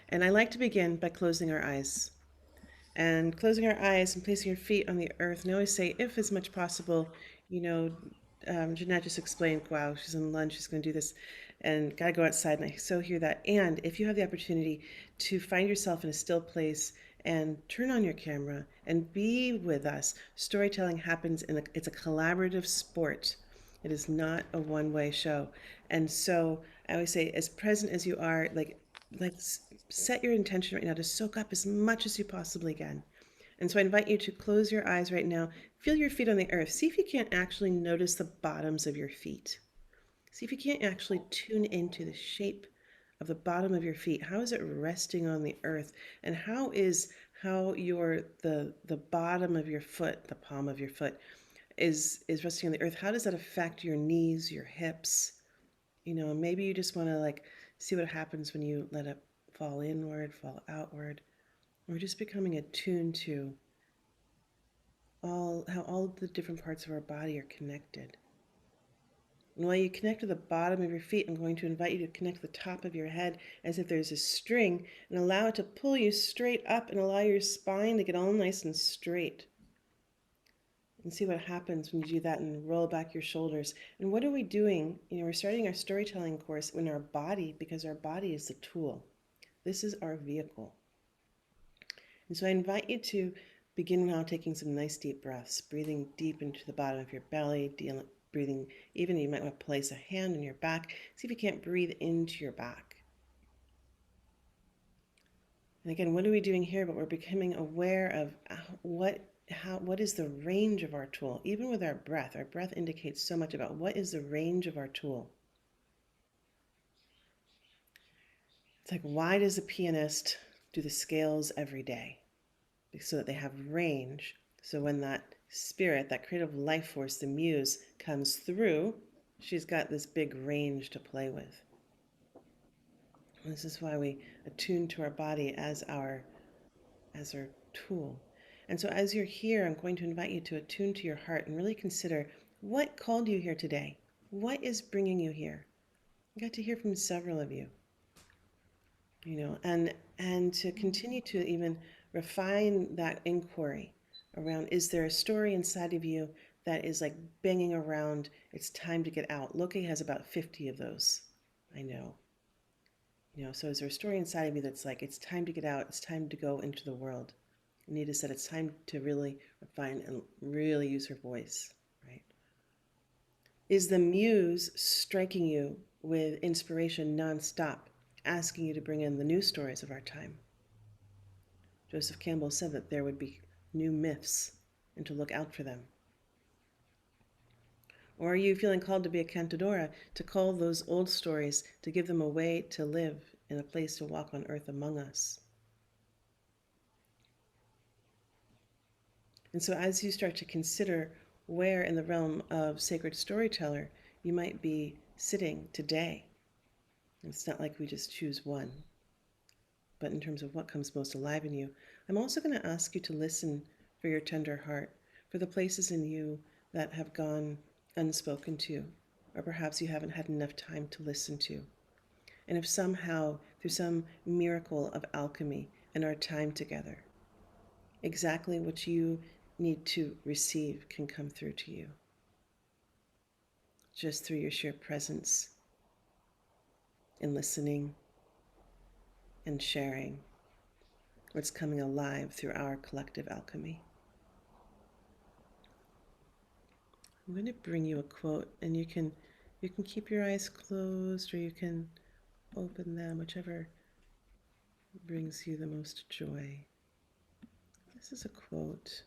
And I like to begin by closing our eyes. And closing our eyes and placing your feet on the earth. And I always say, if as much possible, you know, Jeanette just explained, wow, she's on lunch, she's going to do this, and got to go outside. And I so hear that. And if you have the opportunity to find yourself in a still place and turn on your camera and be with us, storytelling happens it's a collaborative sport. It is not a one-way show. And so I always say, as present as you are, like set your intention right now to soak up as much as you possibly can. And so I invite you to close your eyes right now. Feel your feet on the earth. See if you can't actually notice the bottoms of your feet. See if you can't actually tune into the shape of the bottom of your feet. How is it resting on the earth? And how your the bottom of your foot, the palm of your foot, is resting on the earth? How does that affect your knees, your hips? Maybe you just want to like see what happens when you let it fall inward, fall outward. We're just becoming attuned to how all of the different parts of our body are connected. And while you connect to the bottom of your feet, I'm going to invite you to connect to the top of your head as if there's a string and allow it to pull you straight up and allow your spine to get all nice and straight. And see what happens when you do that and roll back your shoulders. And what are we doing? We're starting our storytelling course in our body because our body is the tool. This is our vehicle. And so I invite you to begin now taking some nice deep breaths, breathing deep into the bottom of your belly, breathing, even you might want to place a hand on your back. See if you can't breathe into your back. And again, what are we doing here? But we're becoming aware of what is the range of our tool. Even with our breath indicates so much about what is the range of our tool. It's like, why does a pianist do the scales every day? So that they have range. So when that spirit, that creative life force, the muse, comes through, she's got this big range to play with. And this is why we attune to our body as our tool. And so as you're here, I'm going to invite you to attune to your heart and really consider what called you here today. What is bringing you here? I got to hear from several of you, and to continue to even refine that inquiry around, is there a story inside of you that is like banging around, it's time to get out? Loki has about 50 of those, I know. So is there a story inside of you that's like, it's time to get out, it's time to go into the world? Anita said it's time to really refine and really use her voice, right? Is the muse striking you with inspiration nonstop, asking you to bring in the new stories of our time? Joseph Campbell said that there would be new myths and to look out for them. Or are you feeling called to be a cantadora, to call those old stories, to give them a way to live in a place to walk on earth among us? And so as you start to consider where in the realm of sacred storyteller you might be sitting today, it's not like we just choose one, but in terms of what comes most alive in you, I'm also going to ask you to listen for your tender heart, for the places in you that have gone unspoken to, or perhaps you haven't had enough time to listen to. And if somehow, through some miracle of alchemy in our time together, exactly what you need to receive can come through to you, just through your sheer presence in listening and sharing what's coming alive through our collective alchemy. I'm going to bring you a quote, and you can keep your eyes closed or you can open them, whichever brings you the most joy. This is a quote.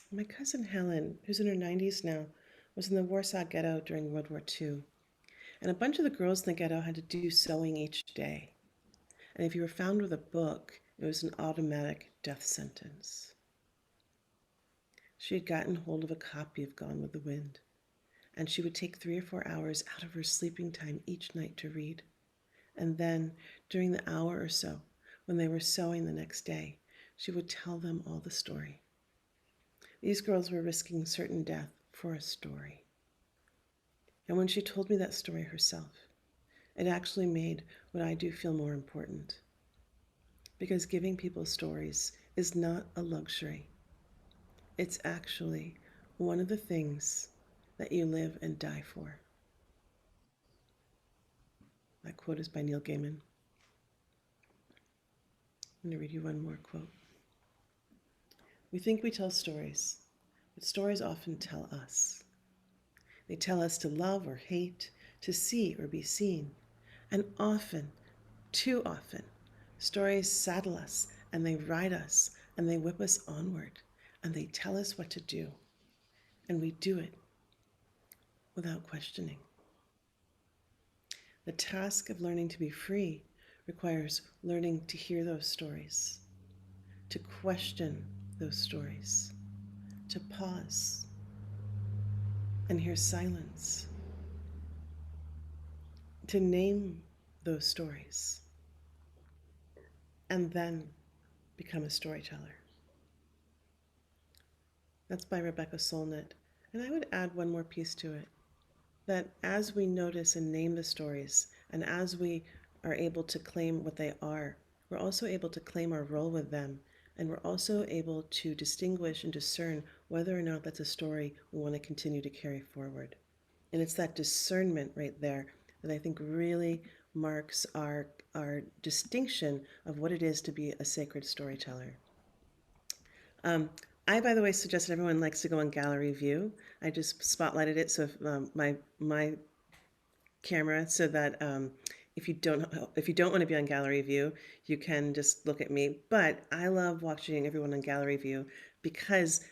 My cousin Helen, who's in her 90s now, was in the Warsaw Ghetto during World War II. And a bunch of the girls in the ghetto had to do sewing each day. And if you were found with a book, it was an automatic death sentence. She had gotten hold of a copy of Gone with the Wind, and she would take 3 or 4 hours out of her sleeping time each night to read. And then, during the hour or so, when they were sewing the next day, she would tell them all the story. These girls were risking certain death for a story. And when she told me that story herself, it actually made what I do feel more important. Because giving people stories is not a luxury, it's actually one of the things that you live and die for. That quote is by Neil Gaiman. I'm going to read you one more quote. We think we tell stories, but stories often tell us. They tell us to love or hate, to see or be seen. And often, too often, stories saddle us and they ride us and they whip us onward and they tell us what to do. And we do it without questioning. The task of learning to be free requires learning to hear those stories, to question those stories, to pause and hear silence, to name those stories, and then become a storyteller. That's by Rebecca Solnit. And I would add one more piece to it, that as we notice and name the stories, and as we are able to claim what they are, we're also able to claim our role with them. And we're also able to distinguish and discern whether or not that's a story we want to continue to carry forward. And it's that discernment right there that I think really marks our distinction of what it is to be a sacred storyteller. Um, I, by the way, suggested everyone likes to go on gallery view. I just spotlighted it so if, my camera so that if you don't want to be on gallery view, you can just look at me. But I love watching everyone on gallery view because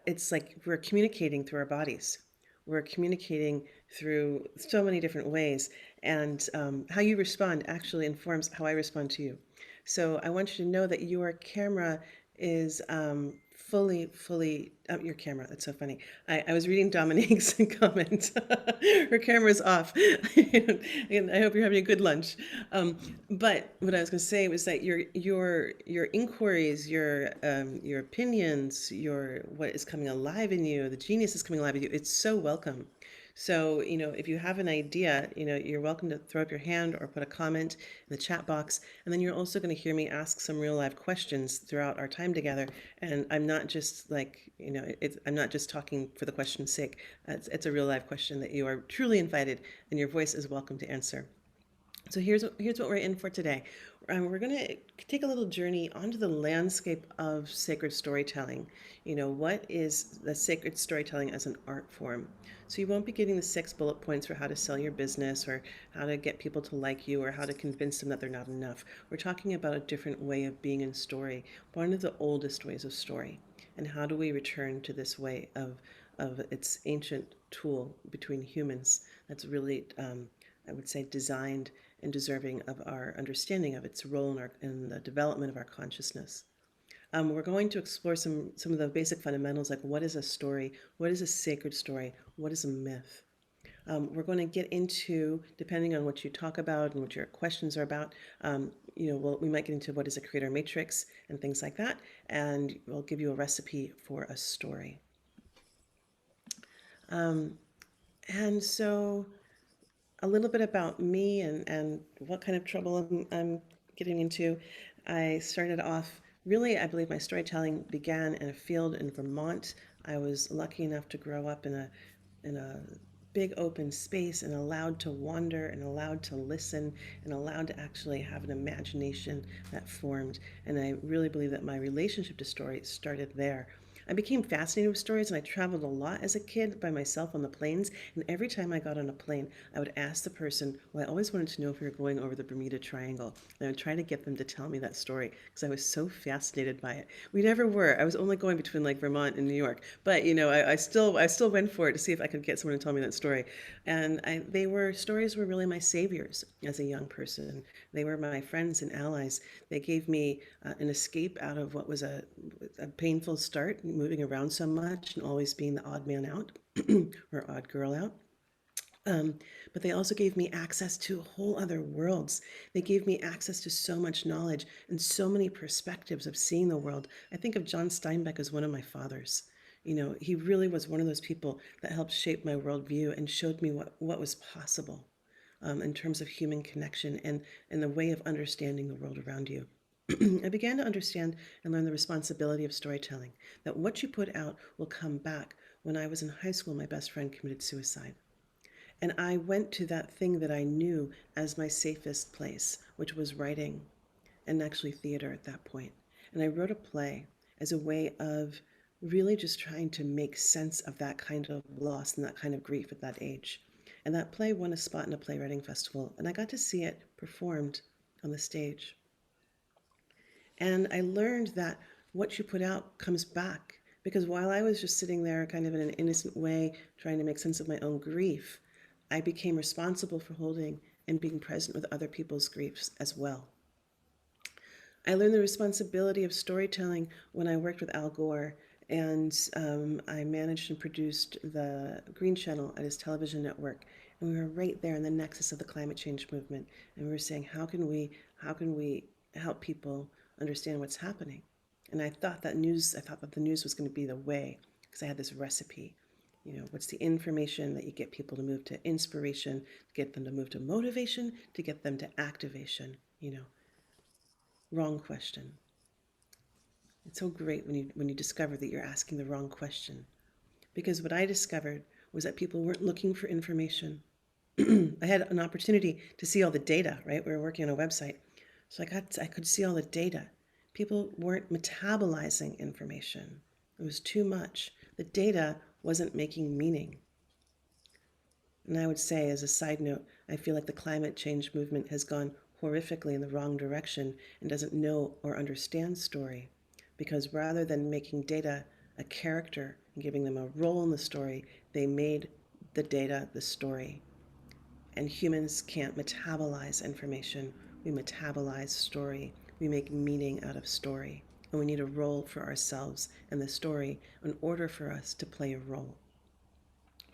it's like we're communicating through our bodies. We're communicating through so many different ways, and how you respond actually informs how I respond to you. So I want you to know that your camera is fully your camera. That's so funny. I was reading Dominique's comment. Her camera's off. And I hope you're having a good lunch. But what I was going to say was that your inquiries, your opinions, your what is coming alive in you, the genius is coming alive in you. It's so welcome. So, if you have an idea, you're welcome to throw up your hand or put a comment in the chat box. And then you're also going to hear me ask some real life questions throughout our time together. And I'm not just like, I'm not just talking for the question's sake. It's a real life question that you are truly invited and your voice is welcome to answer. So here's what we're in for today. We're going to take a little journey onto the landscape of sacred storytelling. What is the sacred storytelling as an art form? So you won't be getting the 6 bullet points for how to sell your business or how to get people to like you or how to convince them that they're not enough. We're talking about a different way of being in story, one of the oldest ways of story. And how do we return to this way of its ancient tool between humans that's really, I would say, designed and deserving of our understanding of its role in the development of our consciousness. We're going to explore some of the basic fundamentals, like what is a story, what is a sacred story, what is a myth. We're going to get into, depending on what you talk about and what your questions are about, we might get into what is a creator matrix and things like that, and we'll give you a recipe for a story. And so a little bit about me and what kind of trouble I'm getting into. I started off, really, I believe my storytelling began in a field in Vermont. I was lucky enough to grow up in a big open space and allowed to wander and allowed to listen and allowed to actually have an imagination that formed. And I really believe that my relationship to story started there. I became fascinated with stories and I traveled a lot as a kid by myself on the planes. And every time I got on a plane, I would ask the person, well, I always wanted to know if we were going over the Bermuda Triangle. And I would try to get them to tell me that story because I was so fascinated by it. We never were. I was only going between like Vermont and New York. But, I still went for it to see if I could get someone to tell me that story. And stories were really my saviors as a young person. They were my friends and allies. They gave me an escape out of what was a painful start, moving around so much and always being the odd man out or odd girl out. But they also gave me access to whole other worlds. They gave me access to so much knowledge and so many perspectives of seeing the world. I think of John Steinbeck as one of my fathers. He really was one of those people that helped shape my worldview and showed me what was possible in terms of human connection and the way of understanding the world around you. I began to understand and learn the responsibility of storytelling, that what you put out will come back. When I was in high school, my best friend committed suicide. And I went to that thing that I knew as my safest place, which was writing and actually theater at that point. And I wrote a play as a way of really just trying to make sense of that kind of loss and that kind of grief at that age. And that play won a spot in a playwriting festival, and I got to see it performed on the stage. And I learned that what you put out comes back. Because while I was just sitting there kind of in an innocent way, trying to make sense of my own grief, I became responsible for holding and being present with other people's griefs as well. I learned the responsibility of storytelling when I worked with Al Gore, and I managed and produced the Green Channel at his television network. And we were right there in the nexus of the climate change movement, and we were saying, how can we help people understand what's happening? And I thought that the news was going to be the way, because I had this recipe. What's the information that you get people to move to inspiration, to get them to move to motivation, to get them to activation. Wrong question. It's so great when you discover that you're asking the wrong question. Because what I discovered was that people weren't looking for information. I had an opportunity to see all the data, right? We were working on a website. So I could see all the data. People weren't metabolizing information. It was too much. The data wasn't making meaning. And I would say, as a side note, I feel like the climate change movement has gone horrifically in the wrong direction and doesn't know or understand story. Because rather than making data a character and giving them a role in the story, they made the data the story. And humans can't metabolize information. We metabolize story. We make meaning out of story. And we need a role for ourselves and the story in order for us to play a role.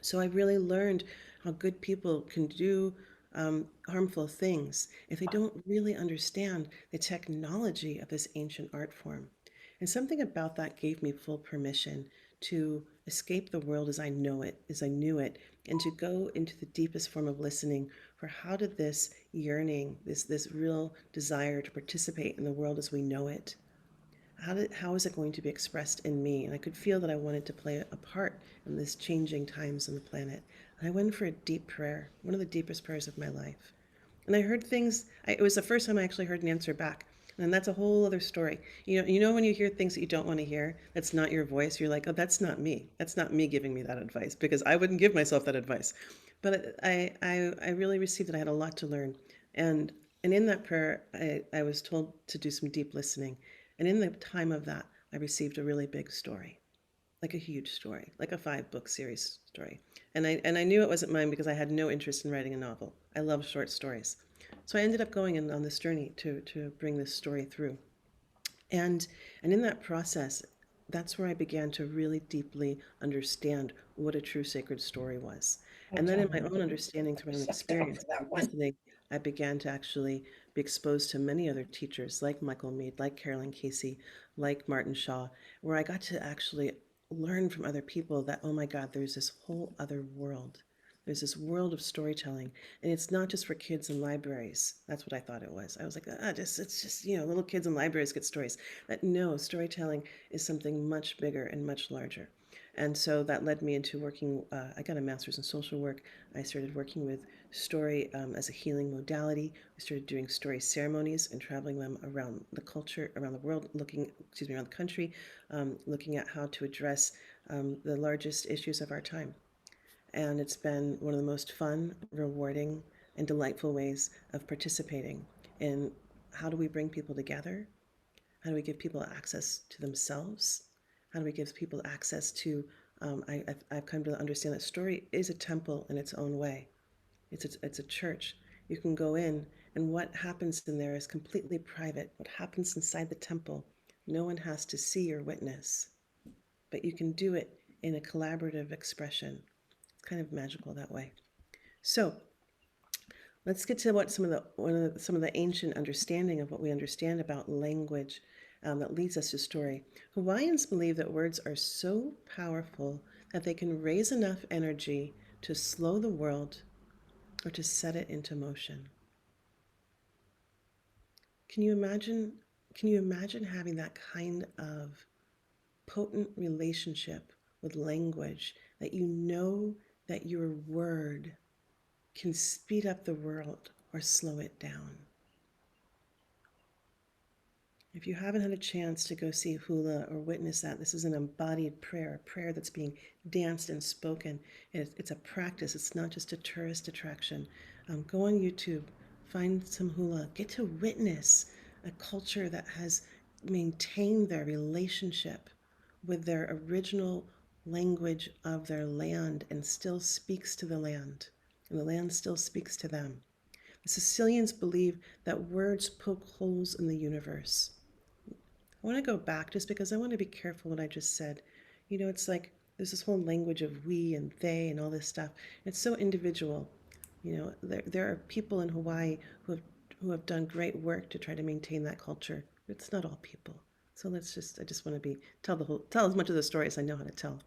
So I really learned how good people can do harmful things if they don't really understand the technology of this ancient art form. And something about that gave me full permission to escape the world as I know it, as I knew it, and to go into the deepest form of listening for how did this yearning, this real desire to participate in the world as we know it, how is it going to be expressed in me? And I could feel that I wanted to play a part in this changing times on the planet. And I went for a deep prayer, one of the deepest prayers of my life. And I heard things. It was the first time I actually heard an answer back. And that's a whole other story. You know when you hear things that you don't want to hear, that's not your voice. You're like, oh, that's not me. That's not me giving me that advice because I wouldn't give myself that advice. But I really received it. I had a lot to learn, and and in that prayer, I was told to do some deep listening, and in the time of that, I received a really big story, like a huge story, like a 5 book series story. And I knew it wasn't mine because I had no interest in writing a novel. I love short stories. So I ended up going on this journey to bring this story through. And and in that process, that's where I began to really deeply understand what a true sacred story was. And then in my own understanding through my own experience, listening, I began to actually be exposed to many other teachers like Michael Mead, like Carolyn Casey, like Martin Shaw, where I got to actually learn from other people that, oh my God, there's this whole other world. There's this world of storytelling, and it's not just for kids in libraries. That's what I thought it was. I was like, it's just little kids in libraries get stories. That no, storytelling is something much bigger and much larger. And so that led me into working. I got a master's in social work. I started working with story as a healing modality. I started doing story ceremonies and traveling them around the culture, around the world, around the country, looking at how to address the largest issues of our time. And it's been one of the most fun, rewarding, and delightful ways of participating in how do we bring people together? How do we give people access to themselves? How do we give people access to? I've come to understand that story is a temple in its own way. It's a church. You can go in, and what happens in there is completely private. What happens inside the temple, no one has to see or witness, but you can do it in a collaborative expression. It's kind of magical that way. So let's get to what some of the ancient understanding of what we understand about language that leads us to story. Hawaiians believe that words are so powerful that they can raise enough energy to slow the world or to set it into motion. Can you imagine can you imagine having that kind of potent relationship with language that you know that your word can speed up the world or slow it down? If you haven't had a chance to go see hula or witness that, this is an embodied prayer, a prayer that's being danced and spoken. It's a practice, it's not just a tourist attraction. Go on YouTube, find some hula, get to witness a culture that has maintained their relationship with their original language of their land and still speaks to the land, and the land still speaks to them. The Sicilians believe that words poke holes in the universe. I want to go back just because I want to be careful what I just said. It's like there's this whole language of we and they and all this stuff. It's so individual. There are people in Hawaii who have done great work to try to maintain that culture. It's not all people. So I just want to tell as much of the story as I know how to tell.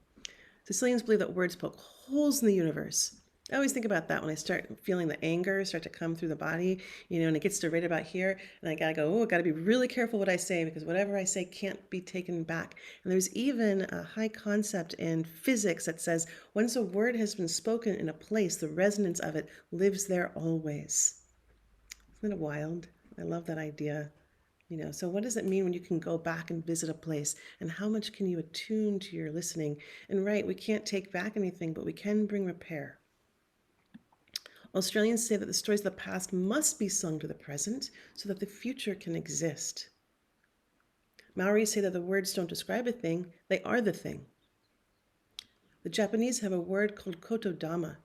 Sicilians believe that words poke holes in the universe. I always think about that when I start feeling the anger start to come through the body, and it gets to right about here, and I gotta go, oh, I gotta be really careful what I say because whatever I say can't be taken back. And there's even a high concept in physics that says once a word has been spoken in a place, the resonance of it lives there always. Isn't it wild? I love that idea. So what does it mean when you can go back and visit a place, and how much can you attune to your listening? And right, we can't take back anything, but we can bring repair. Australians say that the stories of the past must be sung to the present so that the future can exist. Maoris say that the words don't describe a thing, they are the thing. The Japanese have a word called kotodama.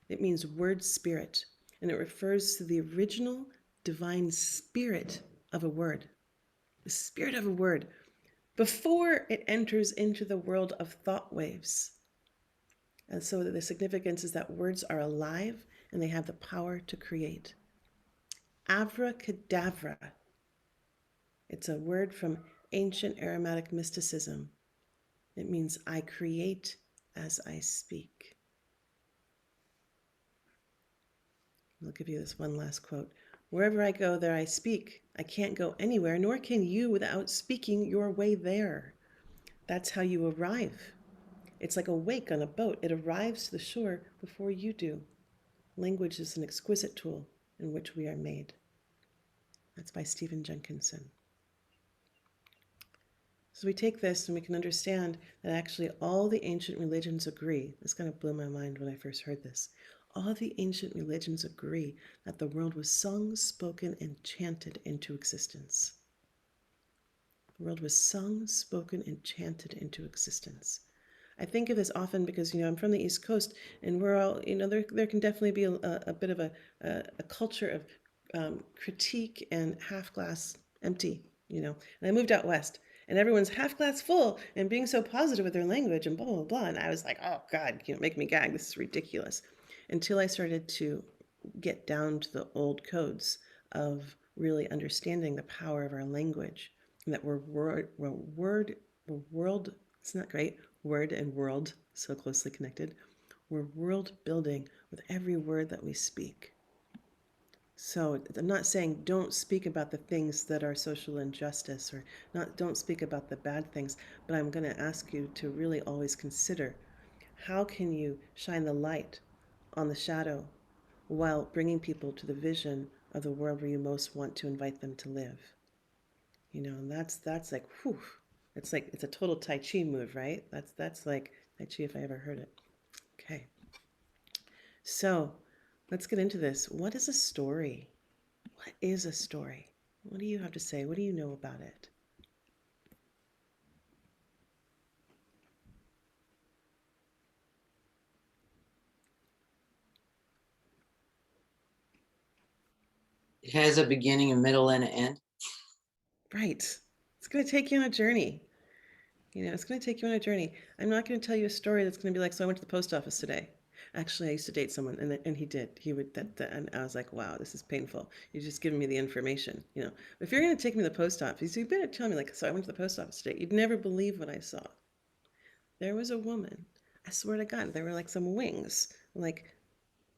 It means word spirit, and it refers to the original divine spirit of a word. The spirit of a word before it enters into the world of thought waves. And so the significance is that words are alive and they have the power to create. Abracadabra. It's a word from ancient Aramaic mysticism. It means I create as I speak. I'll give you this one last quote. Wherever I go, there I speak. I can't go anywhere, nor can you without speaking your way there. That's how you arrive. It's like a wake on a boat. It arrives to the shore before you do. Language is an exquisite tool in which we are made. That's by Stephen Jenkinson. So we take this and we can understand that actually all the ancient religions agree. This kind of blew my mind when I first heard this. All the ancient religions agree that the world was sung, spoken, and chanted into existence. The world was sung, spoken, and chanted into existence. I think of this often because I'm from the East Coast, and we're all there can definitely be a bit of a culture of critique and half glass empty. And I moved out west, and everyone's half glass full and being so positive with their language and blah blah blah. And I was like, oh God, make me gag. This is ridiculous. Until I started to get down to the old codes of really understanding the power of our language, and that we're world. It's not great. Word and world so closely connected. We're world building with every word that we speak. So I'm not saying don't speak about the things that are social injustice or don't speak about the bad things, but I'm going to ask you to really always consider how can you shine the light on the shadow while bringing people to the vision of the world where you most want to invite them to live. And that's like, whew. It's a total Tai Chi move, right? That's like Tai Chi if I ever heard it. Okay. So let's get into this. What is a story? What is a story? What do you have to say? What do you know about it? It has a beginning, a middle, and an end. Right. It's going to take you on a journey. It's going to take you on a journey. I'm not going to tell you a story that's going to be like, so I went to the post office today. Actually, I used to date someone, and he did. He would that, and I was like, wow, this is painful. You're just giving me the information, you know. If you're going to take me to the post office, you better tell me, like, so I went to the post office today. You'd never believe what I saw. There was a woman. I swear to God, there were like some wings, like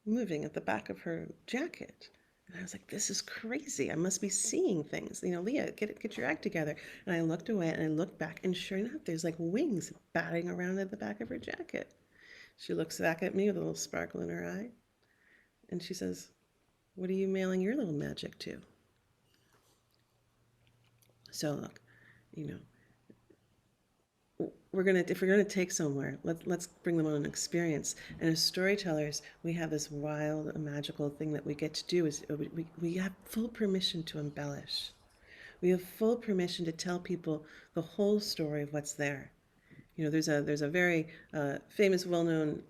moving at the back of her jacket. And I was like, this is crazy. I must be seeing things. You know, Leah, get your act together. And I looked away and I looked back, and sure enough, there's like wings batting around at the back of her jacket. She looks back at me with a little sparkle in her eye, and she says, what are you mailing your little magic to? So look, you know, if we're gonna take somewhere, let's bring them on an experience. And as storytellers, we have this wild, magical thing that we get to do is we have full permission to embellish. We have full permission to tell people the whole story of what's there. You know, there's a very famous, well-known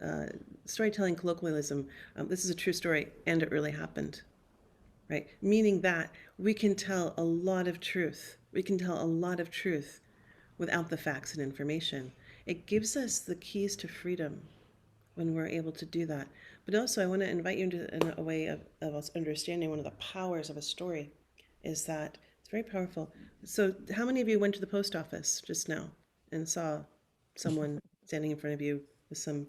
storytelling colloquialism. This is a true story, and it really happened, right? Meaning that we can tell a lot of truth. We can tell a lot of truth without the facts and information. It gives us the keys to freedom when we're able to do that. But also, I want to invite you into a way of us understanding one of the powers of a story is that it's very powerful. So, how many of you went to the post office just now and saw someone standing in front of you with some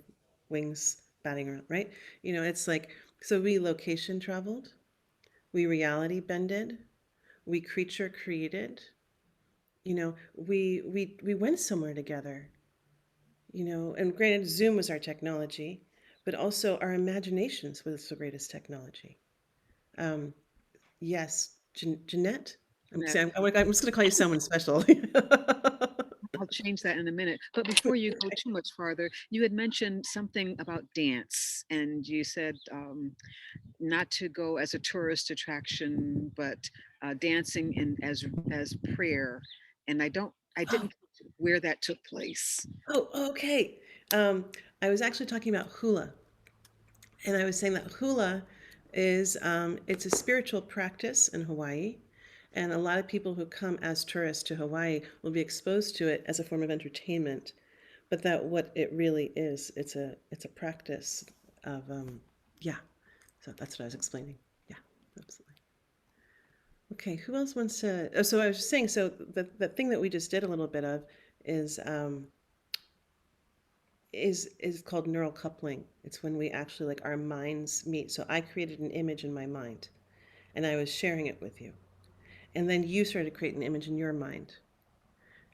wings batting around, right? You know, it's like, so we location traveled, we reality bended, we creature created, you know, we went somewhere together, you know, and granted, Zoom was our technology, but also our imaginations was the greatest technology. Um, yes, Jeanette. Jeanette. I'm just going to call you someone special. I'll change that in a minute. But before you go too much farther, you had mentioned something about dance, and you said not to go as a tourist attraction, but dancing in as prayer. And I Oh, didn't catch where that took place. oh, okay. I was actually talking about hula, and I was saying that hula is it's a spiritual practice in Hawaii, and a lot of people who come as tourists to Hawaii will be exposed to it as a form of entertainment, but that what it really is, it's a practice of yeah. So that's what I was explaining. Yeah, absolutely. Okay, who else wants to? Oh, so I was just saying. So the thing that we just did a little bit of is um, is called neural coupling. It's when we actually like our minds meet. So I created an image in my mind, and I was sharing it with you, and then you started to create an image in your mind.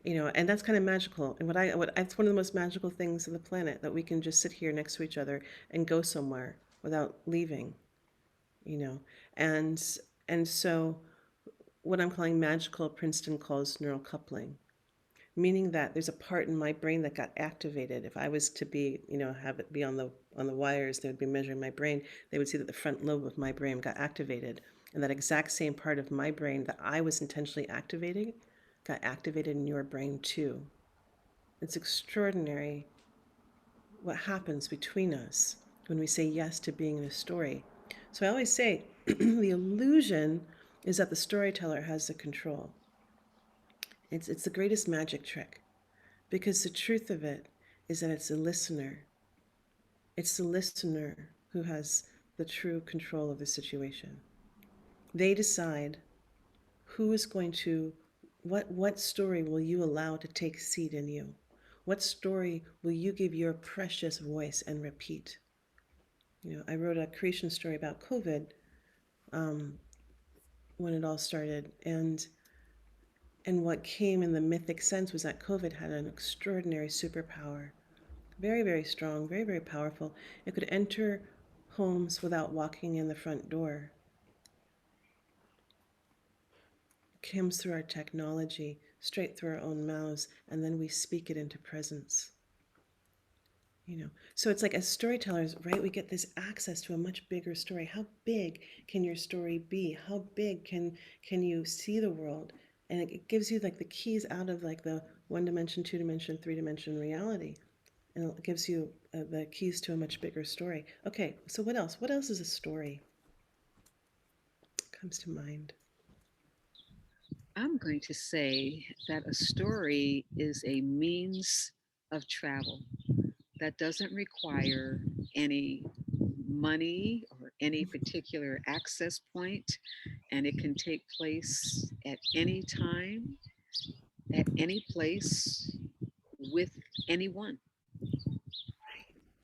You know, and that's kind of magical. And what it's one of the most magical things on the planet that we can just sit here next to each other and go somewhere without leaving. You know, and and so what I'm calling magical, Princeton calls neural coupling, meaning that there's a part in my brain that got activated. If I was to be, you know, have it be on the wires, they would be measuring my brain. They would see that the front lobe of my brain got activated, and that exact same part of my brain that I was intentionally activating got activated in your brain too. It's extraordinary what happens between us when we say yes to being in a story. So I always say the illusion is that the storyteller has the control. It's the greatest magic trick because the truth of it is that it's the listener. It's the listener who has the true control of the situation. They decide who is going to what story will you allow to take seat in you? What story will you give your precious voice and repeat? You know, I wrote a creation story about COVID um, when it all started, and what came in the mythic sense was that COVID had an extraordinary superpower, very, very strong, very, very powerful. It could enter homes without walking in the front door. It comes through our technology, straight through our own mouths, and then we speak it into presence. You know, so it's like as storytellers, right? We get this access to a much bigger story. How big can your story be? How big can you see the world? And it gives you like the keys out of like the one dimension, two dimension, three dimension reality, and it gives you the keys to a much bigger story. Okay, so what else? What else is a story? Comes to mind. I'm going to say that a story is a means of travel. that doesn't require any money or any particular access point, and it can take place at any time, at any place, with anyone.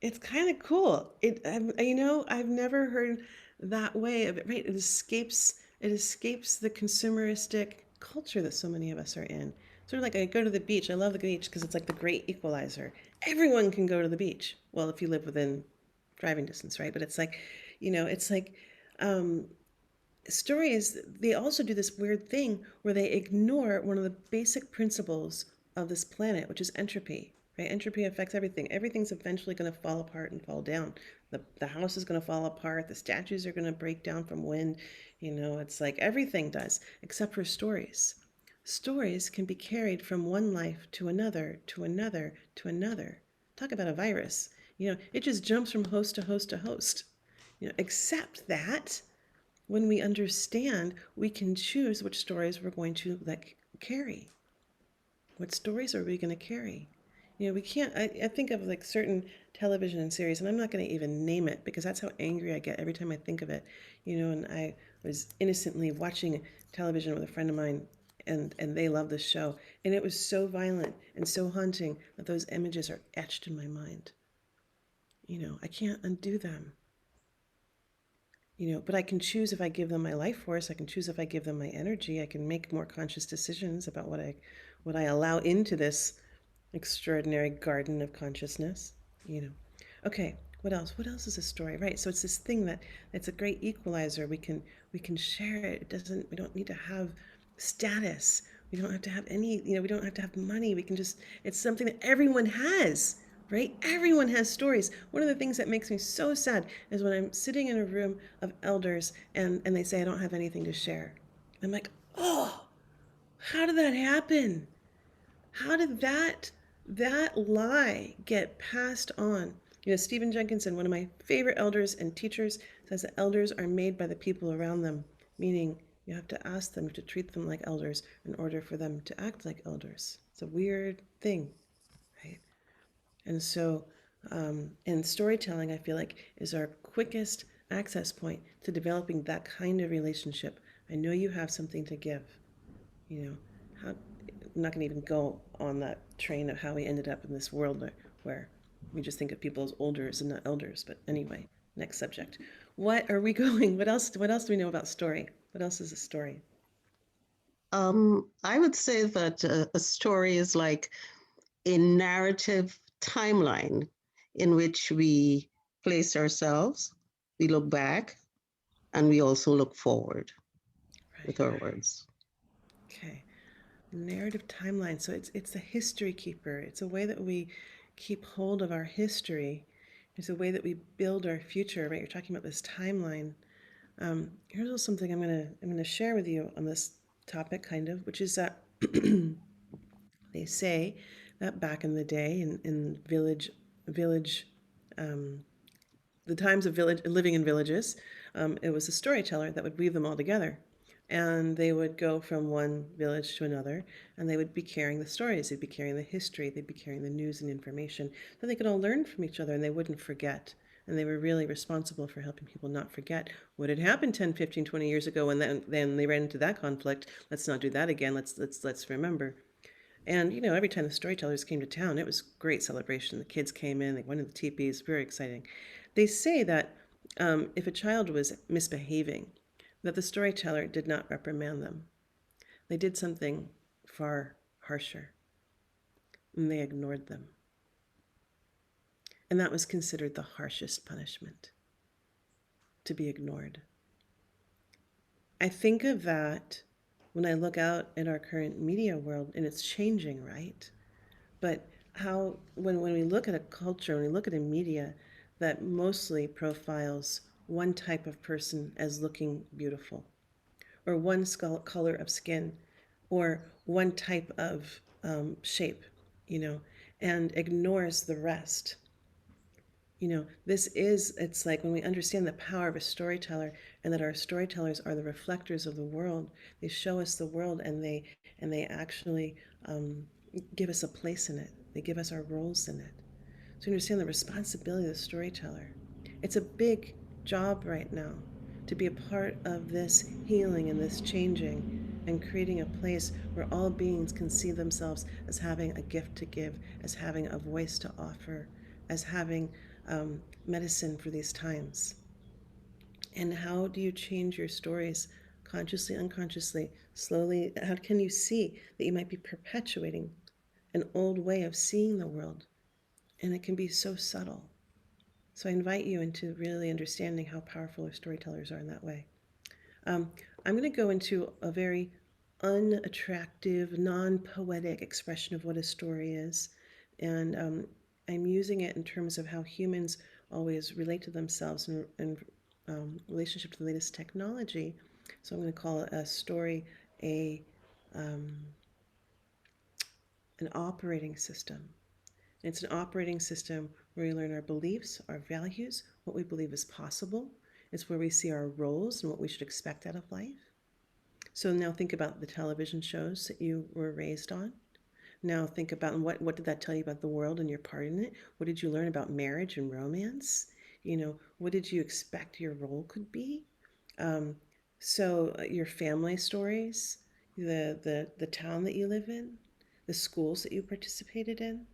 It's kind of cool. You know, I've never heard that way of it. Right? It escapes the consumeristic culture that so many of us are in. Sort of like I go to the beach. I love the beach because it's like the great equalizer. Everyone can go to the beach. Well, if you live within driving distance, right? But it's like, you know, it's like um, stories, they also do this weird thing where they ignore one of the basic principles of this planet, which is entropy. Right? Entropy affects everything. Everything's eventually going to fall apart and fall down. The house is going to fall apart. The statues are going to break down from wind. You know, it's like everything does, except for stories. Stories can be carried from one life to another, to another, to another. Talk about a virus. You know, it just jumps from host to host to host. You know, except that when we understand, we can choose which stories we're going to let carry. What stories are we going to carry? You know, we can't. I think of like certain television and series, and I'm not going to even name it because that's how angry I get every time I think of it. You know, and I was innocently watching television with a friend of mine, and they love this show, and it was so violent and so haunting that those images are etched in my mind. You know, I can't undo them. You know, but I can choose if I give them my life force. I can choose if I give them my energy. I can make more conscious decisions about what I allow into this extraordinary garden of consciousness. You know, okay, what else? What else is a story? Right, so it's this thing that it's a great equalizer. We can share it. It doesn't. We don't need to have status. We don't have to have any. You know, we don't have to have money. We can just. It's something that everyone has. Right? Everyone has stories. One of the things that makes me so sad is when I'm sitting in a room of elders and they say I don't have anything to share. I'm like, oh, how did that happen? How did that lie get passed on? You know, Stephen Jenkinson, one of my favorite elders and teachers, says that elders are made by the people around them, meaning you have to ask them to treat them like elders in order for them to act like elders. It's a weird thing, right? And so, and storytelling, I feel like, is our quickest access point to developing that kind of relationship. I know you have something to give. You know, how, I'm not going to even go on that train of how we ended up in this world where we just think of people as olders and not elders. But anyway, next subject. What are we going? What else? What else do we know about story? What else is a story? I would say that a story is like a narrative timeline in which we place ourselves, we look back, and we also look forward with Right. our words. Okay. Narrative timeline. So it's a history keeper. It's a way that we keep hold of our history. It's a way that we build our future. Right? You're talking about this timeline. Here's something I'm gonna share with you on this topic, kind of, which is that they say that back in the day in village the times of village living in villages, it was a storyteller that would weave them all together. And they would go from one village to another, and they would be carrying the stories. They'd be carrying the history. They'd be carrying the news and information, so they could all learn from each other, and they wouldn't forget. And they were really responsible for helping people not forget what had happened 10, 15, 20 years ago, and then they ran into that conflict. Let's not do that again. Let's remember. And you know, every time the storytellers came to town, it was great celebration. The kids came in, they went to the teepees, very exciting. They say that if a child was misbehaving, that the storyteller did not reprimand them. They did something far harsher, and they ignored them. And that was considered the harshest punishment, to be ignored. I think of that when I look out at our current media world, and it's changing, right? But how, when we look at a culture, when we look at a media that mostly profiles one type of person as looking beautiful, or one color of skin, or one type of shape, you know, and ignores the rest. You know, it's like when we understand the power of a storyteller and that our storytellers are the reflectors of the world, they show us the world and they actually give us a place in it. They give us our roles in it. So understand the responsibility of the storyteller. It's a big job right now to be a part of this healing and this changing and creating a place where all beings can see themselves as having a gift to give, as having a voice to offer, as having medicine for these times. And how do you change your stories consciously, unconsciously, slowly? How can you see that you might be perpetuating an old way of seeing the world? And it can be so subtle. So I invite you into really understanding how powerful our storytellers are in that way. Um, I'm going to go into a very unattractive, non poetic expression of what a story is. And I'm using it in terms of how humans always relate to themselves in relationship to the latest technology. So I'm going to call a story a um, an operating system. It's an operating system where we learn our beliefs, our values, what we believe is possible. It's where we see our roles and what we should expect out of life. So now think about the television shows that you were raised on. Now think about what did that tell you about the world and your part in it? What did you learn about marriage and romance? What did you expect your role could be? Um, so your family stories, the town that you live in, the schools that you participated in.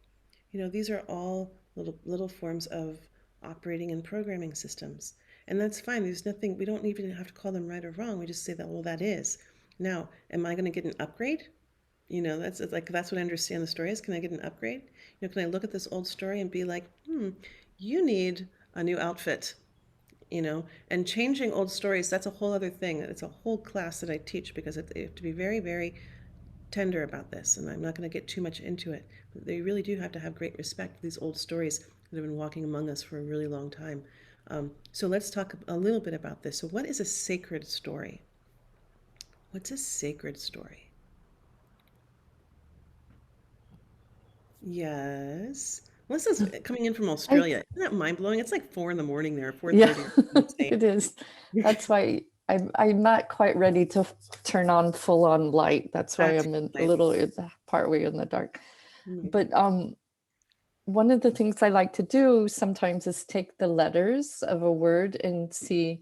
These are all little forms of operating and programming systems. And that's fine. There's nothing, we don't even have to call them right or wrong. We just say that, well, that is. Now, am I going to get an upgrade? That's what I understand the story is. Can I get an upgrade? Can I look at this old story and be like, you need a new outfit, and changing old stories, that's a whole other thing. It's a whole class that I teach because you have to be very, very tender about this, and I'm not going to get too much into it. But they really do have to have great respect for these old stories that have been walking among us for a really long time. So let's talk a little bit about this. So, what is a sacred story? What's a sacred story? Yes. Melissa's coming in from I Australia. Isn't that mind blowing? It's like 4 in the morning there, Yeah, 4:30. Insane. it is. That's why I'm not quite ready to turn on full on light. That's why That's I'm a right. little partway in the dark. Mm. But one of the things I like to do sometimes is take the letters of a word and see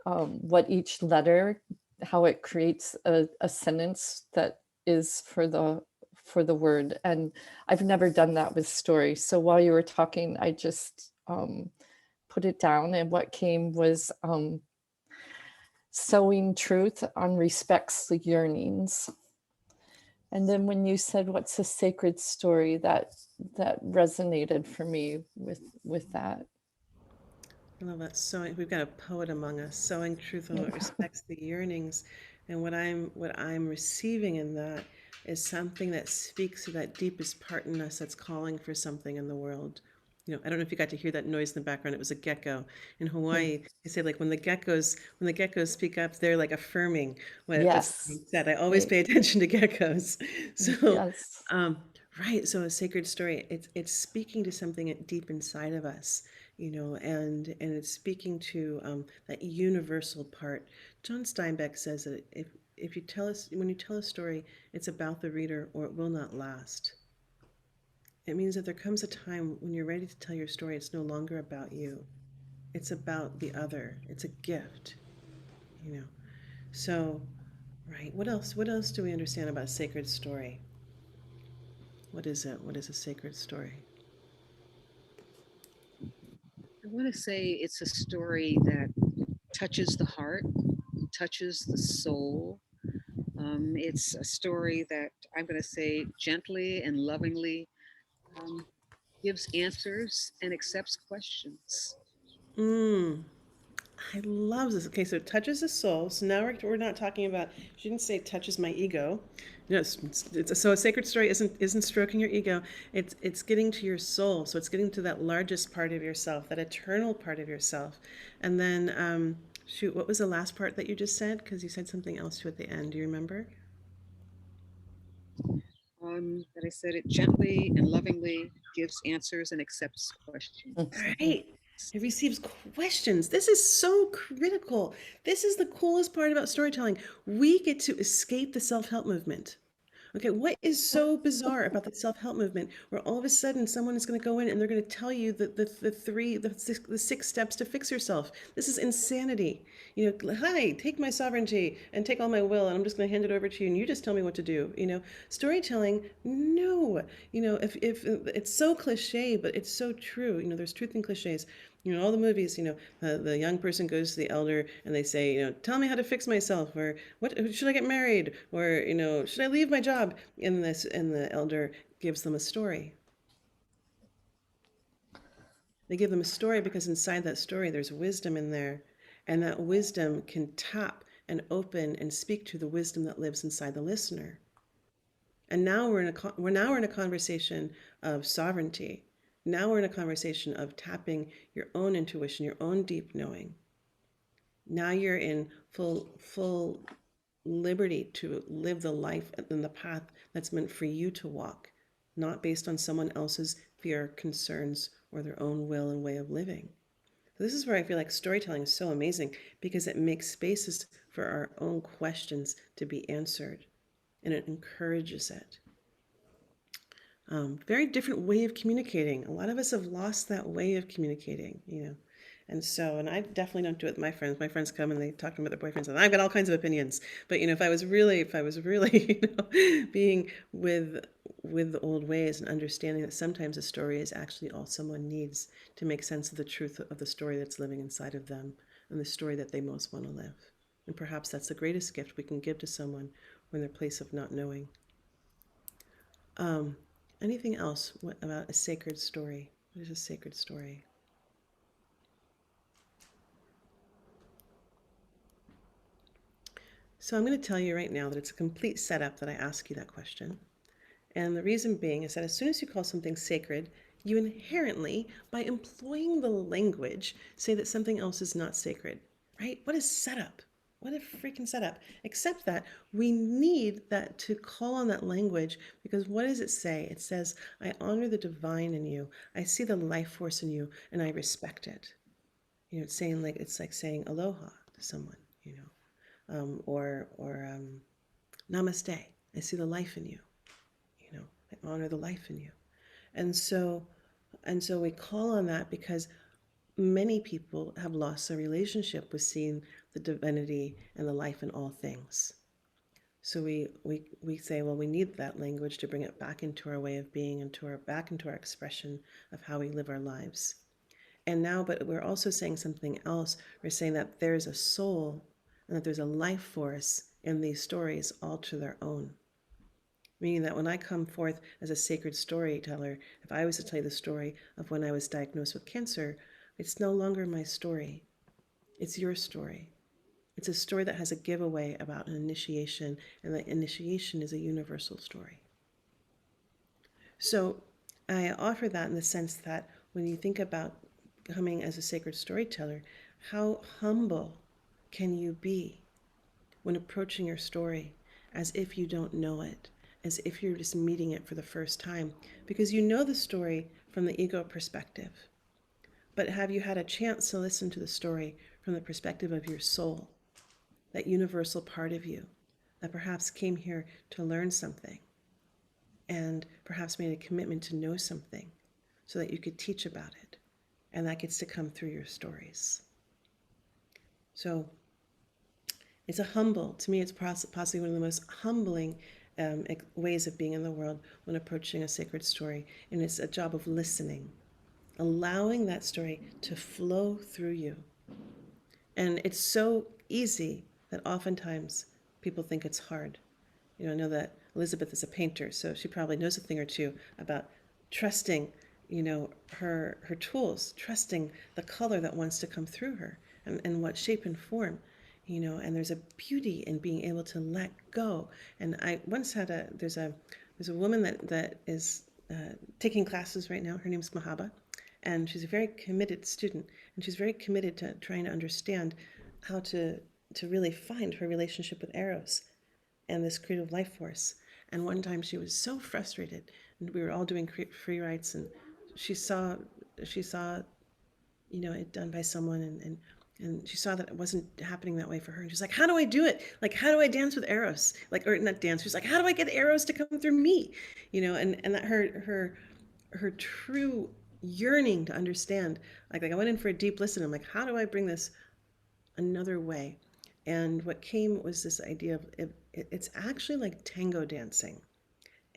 what each letter, how it creates a sentence that is for the word. And I've never done that with stories. So while you were talking, I just put it down, and what came was sowing truth on respects the yearnings. And then when you said what's a sacred story, that resonated for me with that. I love that. Sowing, we've got a poet among us, sowing truth on Yeah. what respects the yearnings. And what I'm receiving in that is something that speaks to that deepest part in us that's calling for something in the world. I don't know if you got to hear that noise in the background. It was a gecko. In Hawaii, they say like when the geckos speak up, they're like affirming what's Yes. being said. I always They, pay attention to geckos. So, yes. um, right. So a sacred story, it's speaking to something deep inside of us, and it's speaking to that universal part. John Steinbeck says that if you tell us when you tell a story, it's about the reader or it will not last. It means that there comes a time when you're ready to tell your story. It's no longer about you. It's about the other. It's a gift, you know. So, right. What else? What else do we understand about a sacred story? What is it? What is a sacred story? I want to say it's a story that touches the heart, touches the soul. It's a story that I'm going to say gently and lovingly um, gives answers and accepts questions. Mm, I love this. Okay, so it touches the soul. So now we're not talking about. She didn't say it touches my ego. So a sacred story isn't stroking your ego. It's getting to your soul. So it's getting to that largest part of yourself, that eternal part of yourself. And then shoot, what was the last part that you just said? Because you said something else too at the end. Do you remember? That I said it gently and lovingly gives answers and accepts questions. Mhm. Right. It receives questions. This is so critical. This is the coolest part about storytelling. We get to escape the self help movement. Okay, what is so bizarre about the self-help movement where all of a sudden someone is going to go in and they're going to tell you the six steps to fix yourself? This is insanity. Hi, take my sovereignty and take all my will, and I'm just going to hand it over to you, and you just tell me what to do. Storytelling, no. If it's so cliche, but it's so true. There's truth in cliches. All the movies, the young person goes to the elder and they say, tell me how to fix myself, or what should I get married, or should I leave my job? And the elder gives them a story. They give them a story because inside that story there's wisdom in there, and that wisdom can tap and open and speak to the wisdom that lives inside the listener. And now we're in a conversation of sovereignty. Now we're in a conversation of tapping your own intuition, your own deep knowing. Now you're in full liberty to live the life and the path that's meant for you to walk, not based on someone else's fear, concerns, or their own will and way of living. So this is where I feel like storytelling is so amazing, because it makes spaces for our own questions to be answered, and it encourages it. Very different way of communicating. A lot of us have lost that way of communicating. And I definitely don't do it with my friends. My friends come and they talk to me about their boyfriends, and I've got all kinds of opinions. But if I was really, being with the old ways and understanding that sometimes a story is actually all someone needs to make sense of the truth of the story that's living inside of them and the story that they most want to live. And perhaps that's the greatest gift we can give to someone when they're in their place of not knowing. Anything else about a sacred story? What is a sacred story? So I'm going to tell you right now that it's a complete setup that I ask you that question. And the reason being is that as soon as you call something sacred, you inherently, by employing the language, say that something else is not sacred, right? What is setup? What a freaking setup. Except that we need that to call on that language, because what does it say? It says, I honor the divine in you. I see the life force in you, and I respect it. It's like saying aloha to someone, or namaste. I see the life in you. I honor the life in you. And so we call on that because many people have lost their relationship with seeing the divinity and the life in all things. So we say, well, we need that language to bring it back into our way of being, and back into our expression of how we live our lives. And now, but we're also saying something else. We're saying that there's a soul and that there's a life force in these stories all to their own. Meaning that when I come forth as a sacred storyteller, if I was to tell you the story of when I was diagnosed with cancer, it's no longer my story. It's your story. It's a story that has a giveaway about an initiation, and the initiation is a universal story. So I offer that in the sense that when you think about coming as a sacred storyteller, how humble can you be when approaching your story as if you don't know it, as if you're just meeting it for the first time, because you know the story from the ego perspective. But have you had a chance to listen to the story from the perspective of your soul, that universal part of you that perhaps came here to learn something and perhaps made a commitment to know something so that you could teach about it, and that gets to come through your stories? So it's to me, it's possibly one of the most humbling ways of being in the world when approaching a sacred story. And it's a job of listening, allowing that story to flow through you. And it's so easy that oftentimes people think it's hard. I know that Elizabeth is a painter, so she probably knows a thing or two about trusting, her tools, trusting the color that wants to come through her, and what shape and form, and there's a beauty in being able to let go. And I once had there's a woman that is taking classes right now. Her name's Mahaba, and she's a very committed student, and she's very committed to trying to understand how to really find her relationship with Eros and this creative life force. And one time she was so frustrated, and we were all doing free writes, and she saw it done by someone, and And she saw that it wasn't happening that way for her. And she's like, how do I do it? Like, how do I dance with arrows? Like, or not dance. She's like, how do I get arrows to come through me? And that her true yearning to understand, like I went in for a deep listen. I'm like, how do I bring this another way? And what came was this idea of it's actually like tango dancing.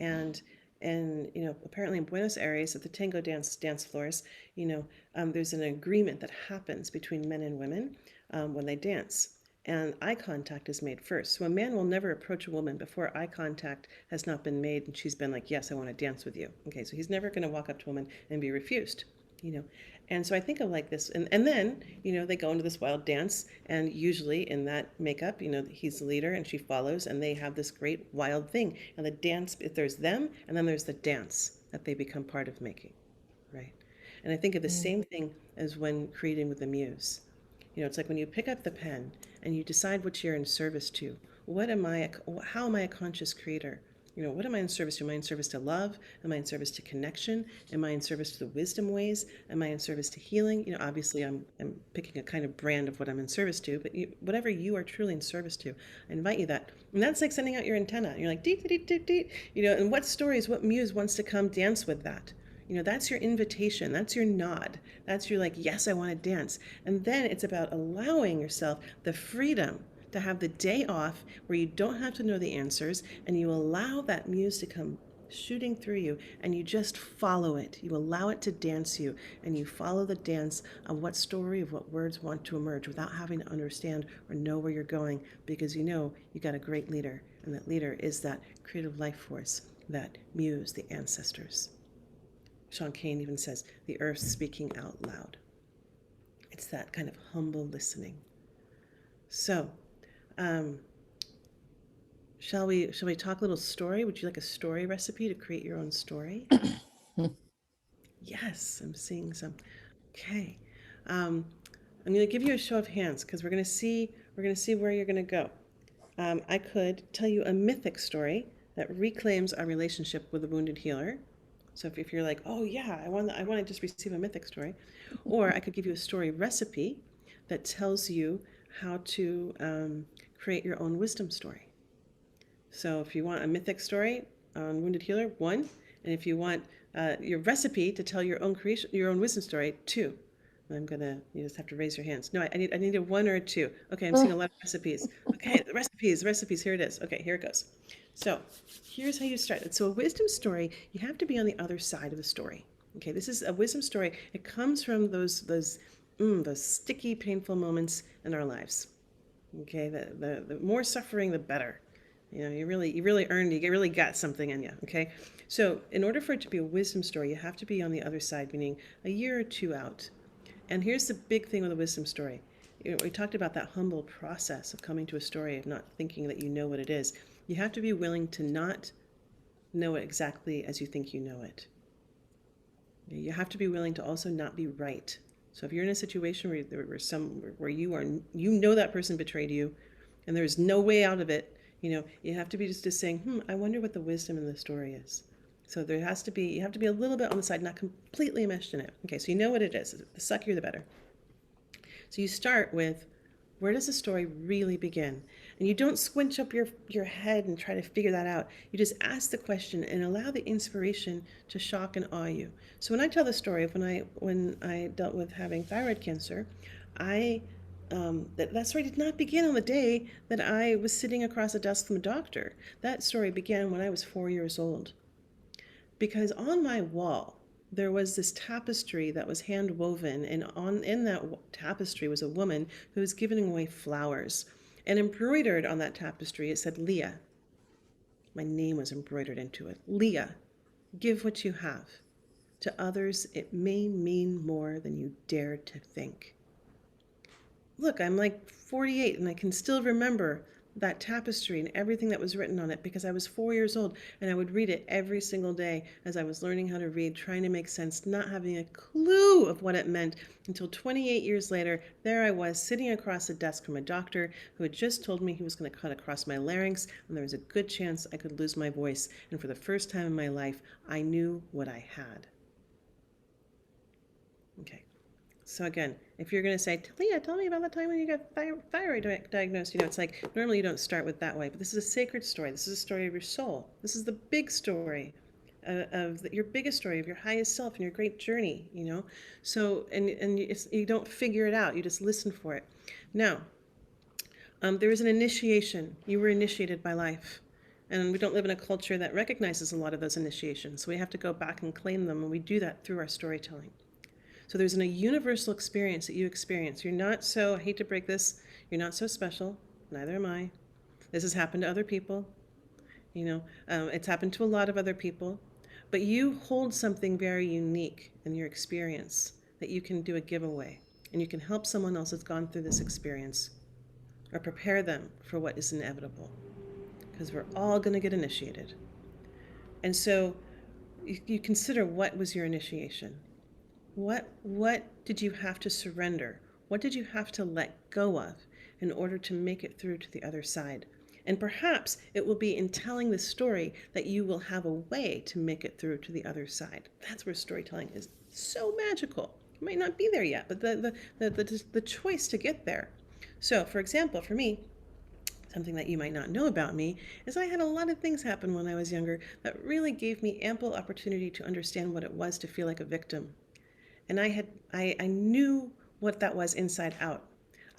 and apparently in Buenos Aires at the tango dance floors, there's an agreement that happens between men and women when they dance, and eye contact is made first. So a man will never approach a woman before eye contact has not been made and she's been like, yes, I want to dance with you. Okay, so he's never going to walk up to a woman and be refused. you know and so I think of like this, and then they go into this wild dance, and usually in that makeup, he's the leader and she follows, and they have this great wild thing, and the dance, if there's them and then there's the dance that they become part of making, right? And I think of the same thing as when creating with the muse. It's like when you pick up the pen and you decide what you're in service to. What am I? How am I a conscious creator? What am I in service to? Am I in service to love? Am I in service to connection? Am I in service to the wisdom ways? Am I in service to healing? Obviously, I'm picking a kind of brand of what I'm in service to, but whatever you are truly in service to, I invite you that. And that's like sending out your antenna. You're like, deet, deet, deet, deet, and what stories, what muse wants to come dance with that? That's your invitation. That's your nod. That's your like, yes, I want to dance. And then it's about allowing yourself the freedom to have the day off where you don't have to know the answers, and you allow that muse to come shooting through you, and you just follow it. You allow it to dance you, and you follow the dance of what story, of what words want to emerge without having to understand or know where you're going, because you got a great leader, and that leader is that creative life force, that muse, the ancestors. Sean Kane even says, the earth speaking out loud. It's that kind of humble listening. So, shall we talk a little story? Would you like a story recipe to create your own story? Yes, I'm seeing some. Okay. I'm going to give you a show of hands because we're going to see where you're going to go. I could tell you a mythic story that reclaims our relationship with the wounded healer. So if you're like, oh yeah, I want to just receive a mythic story, or I could give you a story recipe that tells you how to create your own wisdom story. So if you want a mythic story on wounded healer, 1, and if you want your recipe to tell your own creation, your own wisdom story, 2. You just have to raise your hands. No, I need a 1 or a 2. Okay, I'm seeing a lot of recipes. Okay, the recipes, here it is. Okay, here it goes. So here's how you start it. So a wisdom story, you have to be on the other side of the story. Okay, this is a wisdom story. It comes from those sticky, painful moments in our lives. Okay, the more suffering, the better. You really earned, you really got something in you. Okay, so in order for it to be a wisdom story, you have to be on the other side, meaning a year or 2 out. And here's the big thing with a wisdom story. We talked about that humble process of coming to a story, of not thinking that you know what it is. You have to be willing to not know it exactly as you think you know it. You have to be willing to also not be right. So if you're in a situation where you know that person betrayed you, and there's no way out of it, you have to be just saying, I wonder what the wisdom in the story is. So you have to be a little bit on the side, not completely enmeshed in it. Okay, so you know what it is. The suckier, the better. So you start with, where does the story really begin? And you don't squinch up your head and try to figure that out. You just ask the question and allow the inspiration to shock and awe you. So when I tell the story of when I dealt with having thyroid cancer, that story did not begin on the day that I was sitting across a desk from a doctor. That story began when I was 4 years old. Because on my wall, there was this tapestry that was hand woven, and in that tapestry was a woman who was giving away flowers. And embroidered on that tapestry, it said, Leah. My name was embroidered into it. Leah, give what you have. To others, it may mean more than you dared to think. Look, I'm like 48 and I can still remember that tapestry and everything that was written on it because I was 4 years old, and I would read it every single day as I was learning how to read, trying to make sense, not having a clue of what it meant, until 28 years later, there I was sitting across a desk from a doctor who had just told me he was going to cut across my larynx and there was a good chance I could lose my voice. And for the first time in my life, I knew what I had. Okay. So again, If you're going to say, Leah, tell me about the time when you got thyroid diagnosed, it's like normally you don't start with that way, but this is a sacred story. This is a story of your soul. This is the big story your biggest story of your highest self and your great journey. So, and you don't figure it out, you just listen for it. Now, there was an initiation. You were initiated by life. And we don't live in a culture that recognizes a lot of those initiations. So we have to go back and claim them, and we do that through our storytelling. So there's a universal experience that you experience. You're not so, I hate to break this, you're not so special. Neither am I. This has happened to other people. It's happened to a lot of other people. But you hold something very unique in your experience that you can do a giveaway. And you can help someone else that's gone through this experience or prepare them for what is inevitable. Because we're all going to get initiated. And so you consider, what was your initiation? What did you have to surrender? What did you have to let go of in order to make it through to the other side? And perhaps it will be in telling the story that you will have a way to make it through to the other side. That's where storytelling is so magical. You might not be there yet, but the choice to get there. So, for example, for me, something that you might not know about me is I had a lot of things happen when I was younger that really gave me ample opportunity to understand what it was to feel like a victim. And I knew what that was inside out.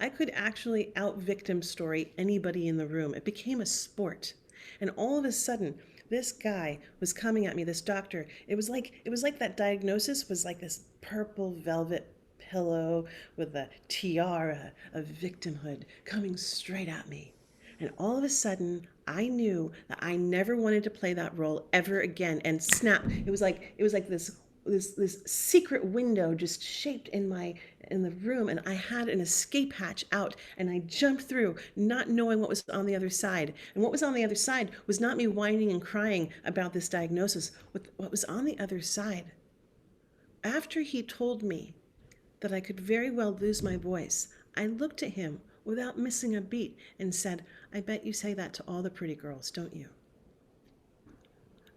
I could actually out victim story anybody in the room. It became a sport. And all of a sudden, this guy was coming at me, this doctor. It was like that diagnosis was like this purple velvet pillow with a tiara of victimhood coming straight at me. And all of a sudden, I knew that I never wanted to play that role ever again. And snap! It was like this secret window just shaped in the room, and I had an escape hatch out, and I jumped through, not knowing what was on the other side. And what was on the other side was not me whining and crying about this diagnosis. What was on the other side, after he told me that I could very well lose my voice, I looked at him without missing a beat and said, "I bet you say that to all the pretty girls, don't you?"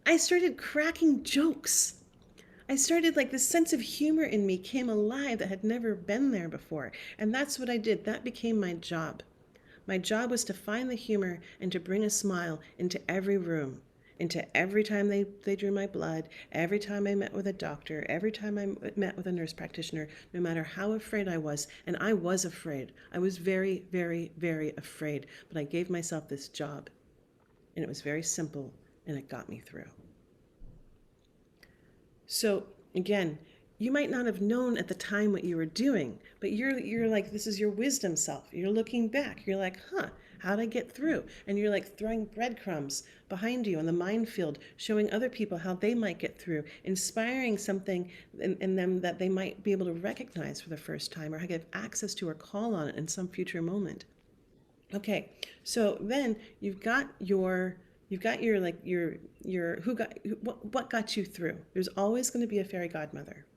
I started cracking jokes. I started, like, this sense of humor in me came alive that had never been there before. And that's what I did. That became my job. My job was to find the humor and to bring a smile into every room, into every time they drew my blood, every time I met with a doctor, every time I met with a nurse practitioner, no matter how afraid I was. And I was afraid. I was very, very, very afraid. But I gave myself this job. And it was very simple, and it got me through. So again, you might not have known at the time what you were doing, but you're like, this is your wisdom self. You're looking back. You're like, how'd I get through? And you're like throwing breadcrumbs behind you on the minefield, showing other people how they might get through, inspiring something in them that they might be able to recognize for the first time or have access to or call on it in some future moment. Okay, so then you've got your like your what got you through. There's always going to be a fairy godmother.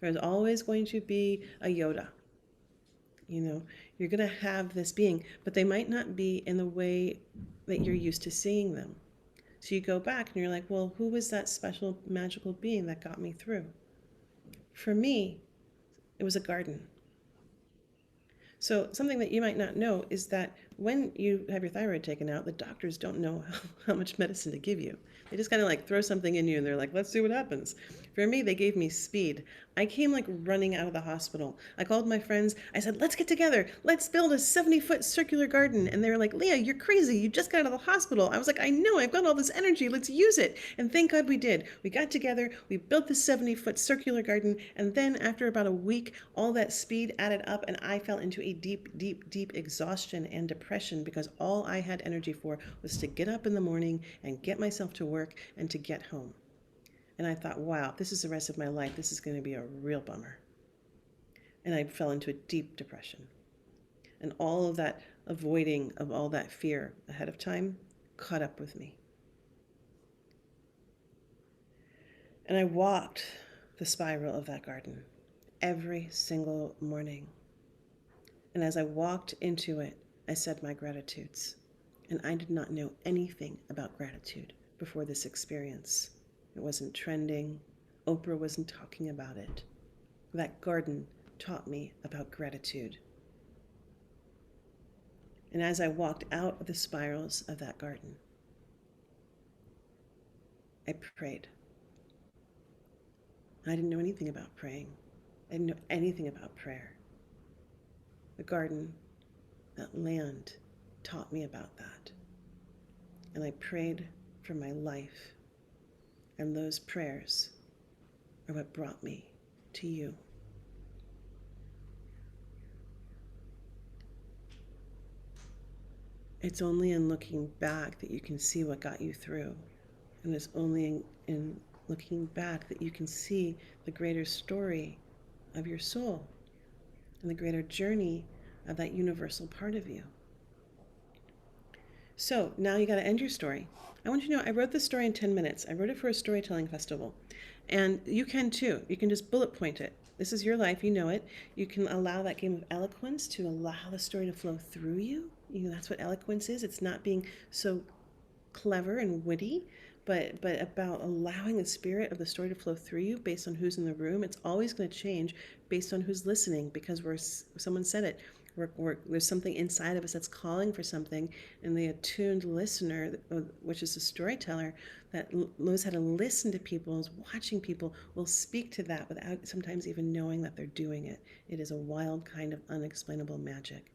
There's always going to be a Yoda. You're going to have this being, but they might not be in the way that you're used to seeing them. So you go back and you're like, well, who was that special magical being that got me through? For me, it was a garden. So something that you might not know is that when you have your thyroid taken out, the doctors don't know how much medicine to give you. They just kind of like throw something in you and they're like, let's see what happens. For me, they gave me speed. I came like running out of the hospital. I called my friends. I said, let's get together. Let's build a 70-foot circular garden. And they were like, Leah, you're crazy. You just got out of the hospital. I was like, I know, I've got all this energy. Let's use it. And thank God we did. We got together. We built the 70-foot circular garden. And then after about a week, all that speed added up and I fell into a deep, deep, deep exhaustion and depression because all I had energy for was to get up in the morning and get myself to work and to get home. And I thought, wow, this is the rest of my life. This is going to be a real bummer. And I fell into a deep depression. And all of that avoiding of all that fear ahead of time caught up with me. And I walked the spiral of that garden every single morning. And as I walked into it, I said my gratitudes. And I did not know anything about gratitude before this experience. It wasn't trending. Oprah wasn't talking about it. That garden taught me about gratitude. And as I walked out of the spirals of that garden, I prayed. I didn't know anything about praying. I didn't know anything about prayer. The garden, that land, taught me about that. And I prayed for my life. And those prayers are what brought me to you. It's only in looking back that you can see what got you through. And it's only in looking back that you can see the greater story of your soul and the greater journey of that universal part of you. So now you got to end your story. I want you to know I wrote this story in 10 minutes. I wrote it for a storytelling festival. And you can too. You can just bullet point it. This is your life, you know it. You can allow that game of eloquence to allow the story to flow through you. You know, that's what eloquence is. It's not being so clever and witty, but about allowing the spirit of the story to flow through you based on who's in the room. It's always going to change based on who's listening, because someone said it. There's something inside of us that's calling for something, and the attuned listener, which is a storyteller, that knows how to listen to people, is watching people, will speak to that without sometimes even knowing that they're doing it. It is a wild kind of unexplainable magic.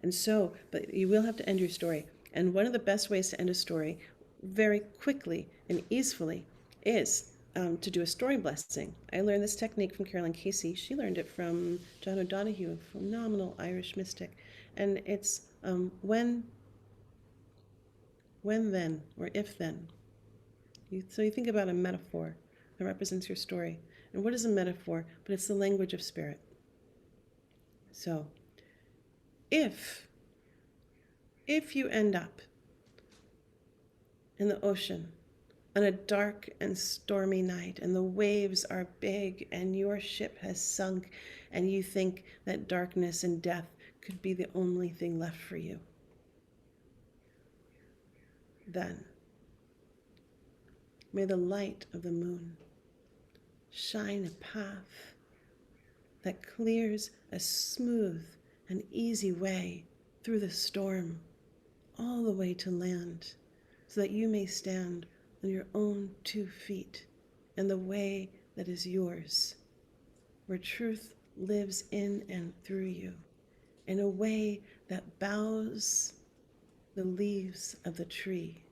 And so, but you will have to end your story. And one of the best ways to end a story very quickly and easily is to do a story blessing. I learned this technique from Carolyn Casey. She learned it from John O'Donohue, a phenomenal Irish mystic. And it's when then, or if then. So you think about a metaphor that represents your story. And what is a metaphor? But it's the language of spirit. So if you end up in the ocean on a dark and stormy night, and the waves are big, and your ship has sunk, and you think that darkness and death could be the only thing left for you, then may the light of the moon shine a path that clears a smooth and easy way through the storm all the way to land, so that you may stand on your own 2 feet in the way that is yours, where truth lives in and through you, in a way that bows the leaves of the tree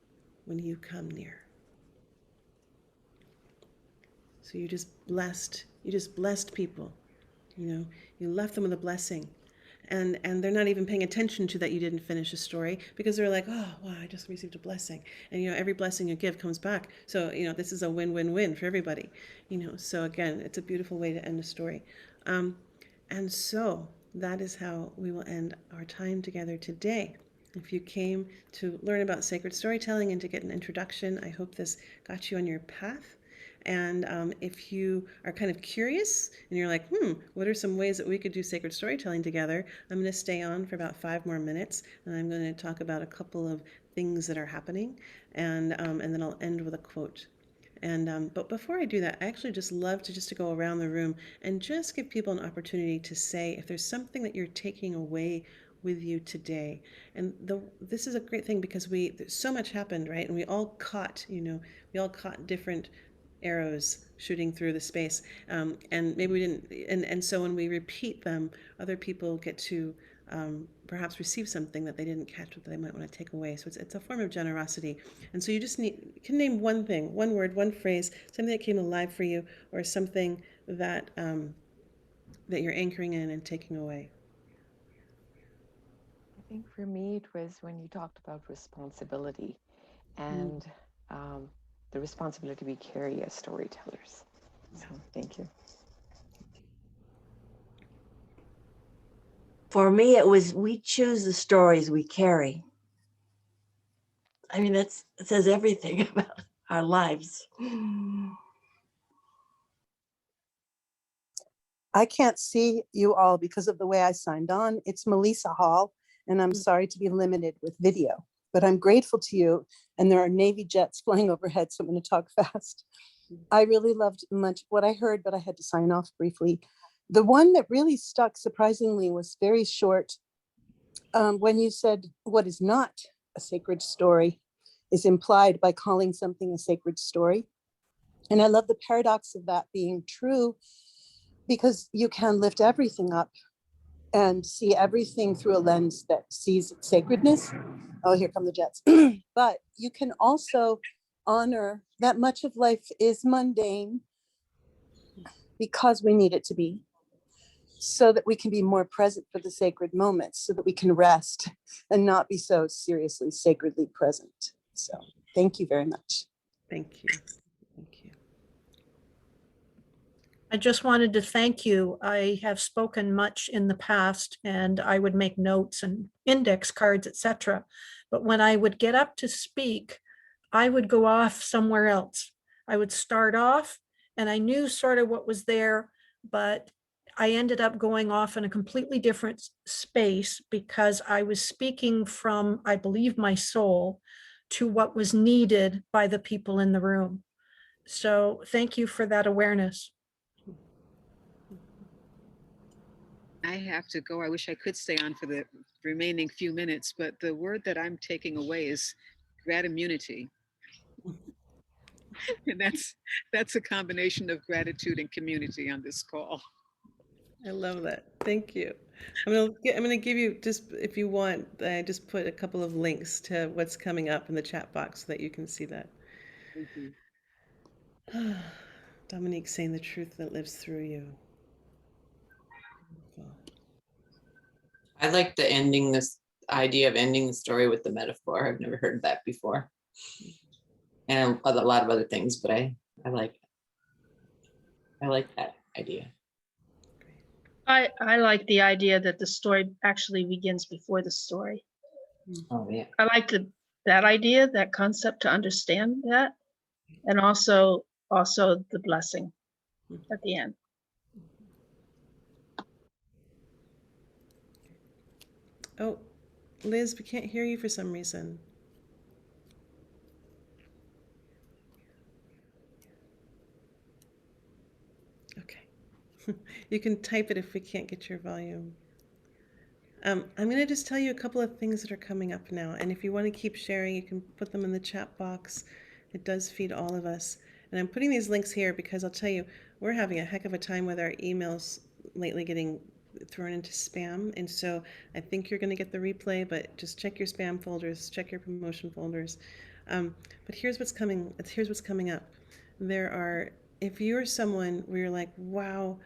when you come near. So you just blessed people. You know, you left them with a blessing. And they're not even paying attention to that you didn't finish a story, because they're like, oh, wow, I just received a blessing. And, you know, every blessing you give comes back. So, you know, this is a win-win-win for everybody. You know, so again, it's a beautiful way to end a story. And so that is how we will end our time together today. If you came to learn about sacred storytelling and to get an introduction, I hope this got you on your path. And if you are kind of curious and you're like, what are some ways that we could do sacred storytelling together? I'm going to stay on for about 5 more minutes, and I'm going to talk about a couple of things that are happening, and then I'll end with a quote. And but before I do that, I actually just love to go around the room and just give people an opportunity to say if there's something that you're taking away with you today. And this is a great thing, because so much happened, right? And we all caught different arrows shooting through the space, and maybe we didn't, and so when we repeat them, other people get to perhaps receive something that they didn't catch, what they might want to take away. So it's a form of generosity. And so you can name one thing, one word, one phrase, something that came alive for you, or something that that you're anchoring in and taking away. I think for me, it was when you talked about responsibility and the responsibility we carry as storytellers. So thank you. For me, it was we choose the stories we carry. I mean, it says everything about our lives. I can't see you all because of the way I signed on. It's Melissa Hall, and I'm sorry to be limited with video, but I'm grateful to you. And there are Navy jets flying overhead, so I'm going to talk fast. I really loved much what I heard, but I had to sign off briefly. The one that really stuck surprisingly was very short. When you said what is not a sacred story is implied by calling something a sacred story. And I love the paradox of that being true, because you can lift everything up and see everything through a lens that sees its sacredness. Oh, here come the jets. But you can also honor that much of life is mundane because we need it to be, so that we can be more present for the sacred moments, so that we can rest and not be so seriously, sacredly present. So thank you very much. Thank you. Thank you. I just wanted to thank you. I have spoken much in the past and I would make notes and index cards, etc. But when I would get up to speak, I would go off somewhere else. I would start off and I knew sort of what was there, but I ended up going off in a completely different space because I was speaking from, I believe, my soul to what was needed by the people in the room. So thank you for that awareness. I have to go. I wish I could stay on for the remaining few minutes, but the word that I'm taking away is gratimunity. And that's a combination of gratitude and community on this call. I love that. Thank you. I'm gonna give you, just if you want, I just put a couple of links to what's coming up in the chat box so that you can see that. Thank you. Dominique saying the truth that lives through you. Wonderful. I like the ending, this idea of ending the story with the metaphor. I've never heard that before. And a lot of other things, but I like that idea. I like the idea that the story actually begins before the story. Oh yeah. I like that idea, that concept, to understand that, and also the blessing at the end. Oh, Liz, we can't hear you for some reason. Okay. You can type it if we can't get your volume. I'm going to just tell you a couple of things that are coming up now. And if you want to keep sharing, you can put them in the chat box. It does feed all of us. And I'm putting these links here because I'll tell you, we're having a heck of a time with our emails lately getting thrown into spam. And so I think you're going to get the replay, but just check your spam folders, check your promotion folders. But here's what's coming. Here's what's coming up. If you're someone where you're like, wow,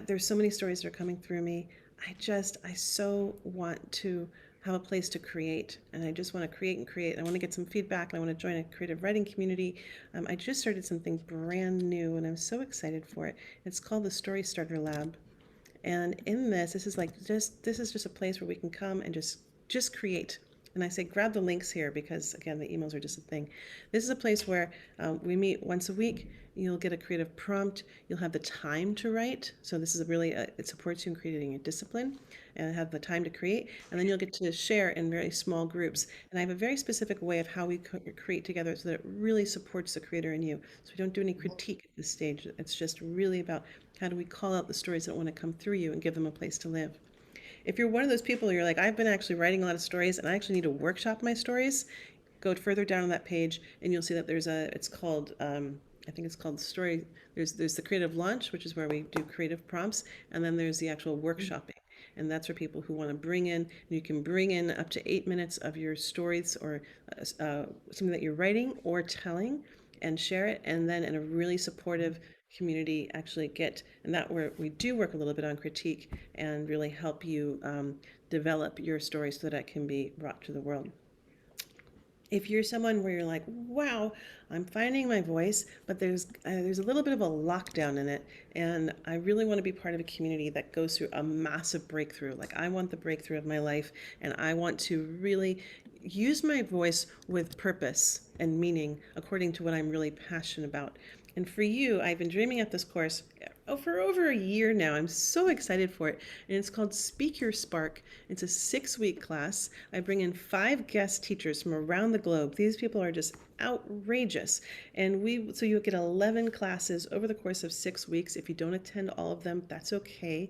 there's so many stories that are coming through me. I so want to have a place to create, and I just want to create and create. I want to get some feedback, and I want to join a creative writing community. I just started something brand new, and I'm so excited for it. It's called the Story Starter Lab. And in this is just a place where we can come and just create. And I say grab the links here because, again, the emails are just a thing. This is a place where we meet once a week. You'll get a creative prompt. You'll have the time to write. So this is it supports you in creating a discipline and have the time to create. And then you'll get to share in very small groups. And I have a very specific way of how we create together so that it really supports the creator in you. So we don't do any critique at this stage. It's just really about how do we call out the stories that want to come through you and give them a place to live. If you're one of those people, you're like, I've been actually writing a lot of stories and I actually need to workshop my stories, go further down on that page and you'll see that it's called, I think it's called story. There's the creative launch, which is where we do creative prompts. And then there's the actual workshopping. And that's for people who want to bring in, and you can bring in up to 8 minutes of your stories or something that you're writing or telling and share it. And then in a really supportive community actually and that where we do work a little bit on critique and really help you develop your story so that it can be brought to the world. If you're someone where you're like, wow, I'm finding my voice, but there's a little bit of a lockdown in it, and I really want to be part of a community that goes through a massive breakthrough. Like I want the breakthrough of my life, and I want to really use my voice with purpose and meaning according to what I'm really passionate about. And for you, I've been dreaming up this course for over a year now. I'm so excited for it. And it's called Speak Your Spark. It's a 6-week class. I bring in 5 guest teachers from around the globe. These people are just outrageous. And so you'll get 11 classes over the course of 6 weeks. If you don't attend all of them, that's okay.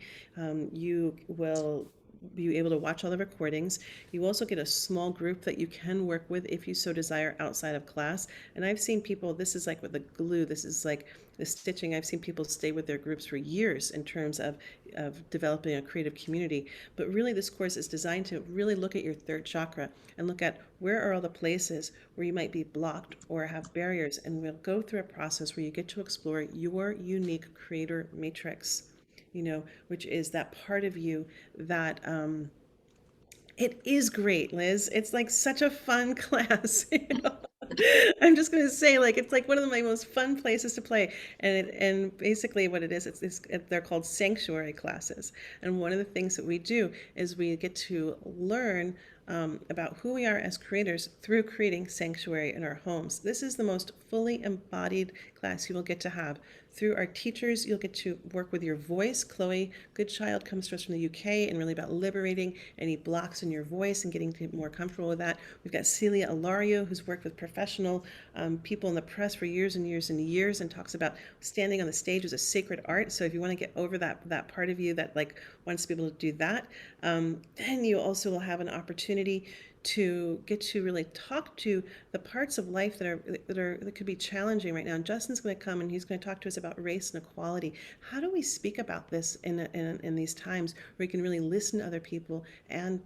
You will be able to watch all the recordings. You also get a small group that you can work with if you so desire outside of class. And I've seen people, this is like with the glue, this is like the stitching. I've seen people stay with their groups for years in terms of developing a creative community. But really, this course is designed to really look at your third chakra and look at where are all the places where you might be blocked or have barriers. And we'll go through a process where you get to explore your unique creator matrix, which is that part of you that it is great, Liz. It's like such a fun class. I'm just going to say, like, it's like one of my most fun places to play. And basically what it is, they're called sanctuary classes. And one of the things that we do is we get to learn about who we are as creators through creating sanctuary in our homes. This is the most fully embodied class you will get to have. Through our teachers, you'll get to work with your voice. Chloe Goodchild comes to us from the UK and really about liberating any blocks in your voice and getting more comfortable with that. We've got Celia Alario, who's worked with professional people in the press for years and years and years and talks about standing on the stage as a sacred art. So if you want to get over that part of you that like wants to be able to do that, then you also will have an opportunity to get to really talk to the parts of life that could be challenging right now. And Justin's going to come and he's going to talk to us about race and equality. How do we speak about this in these times where we can really listen to other people and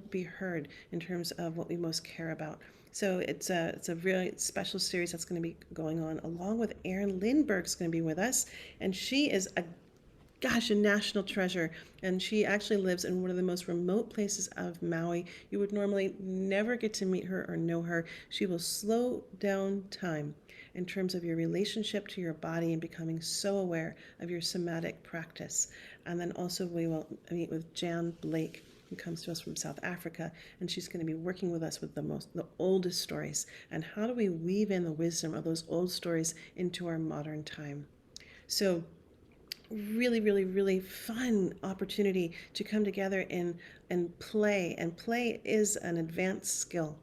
be heard in terms of what we most care about? So it's a really special series that's going to be going on, along with Erin Lindbergh's going to be with us, and she is a national treasure. And she actually lives in one of the most remote places of Maui. You would normally never get to meet her or know her. She will slow down time in terms of your relationship to your body and becoming so aware of your somatic practice. And then also we will meet with Jan Blake, who comes to us from South Africa, and she's going to be working with us with the oldest stories. And how do we weave in the wisdom of those old stories into our modern time? So really, really, really fun opportunity to come together and play. And play is an advanced skill.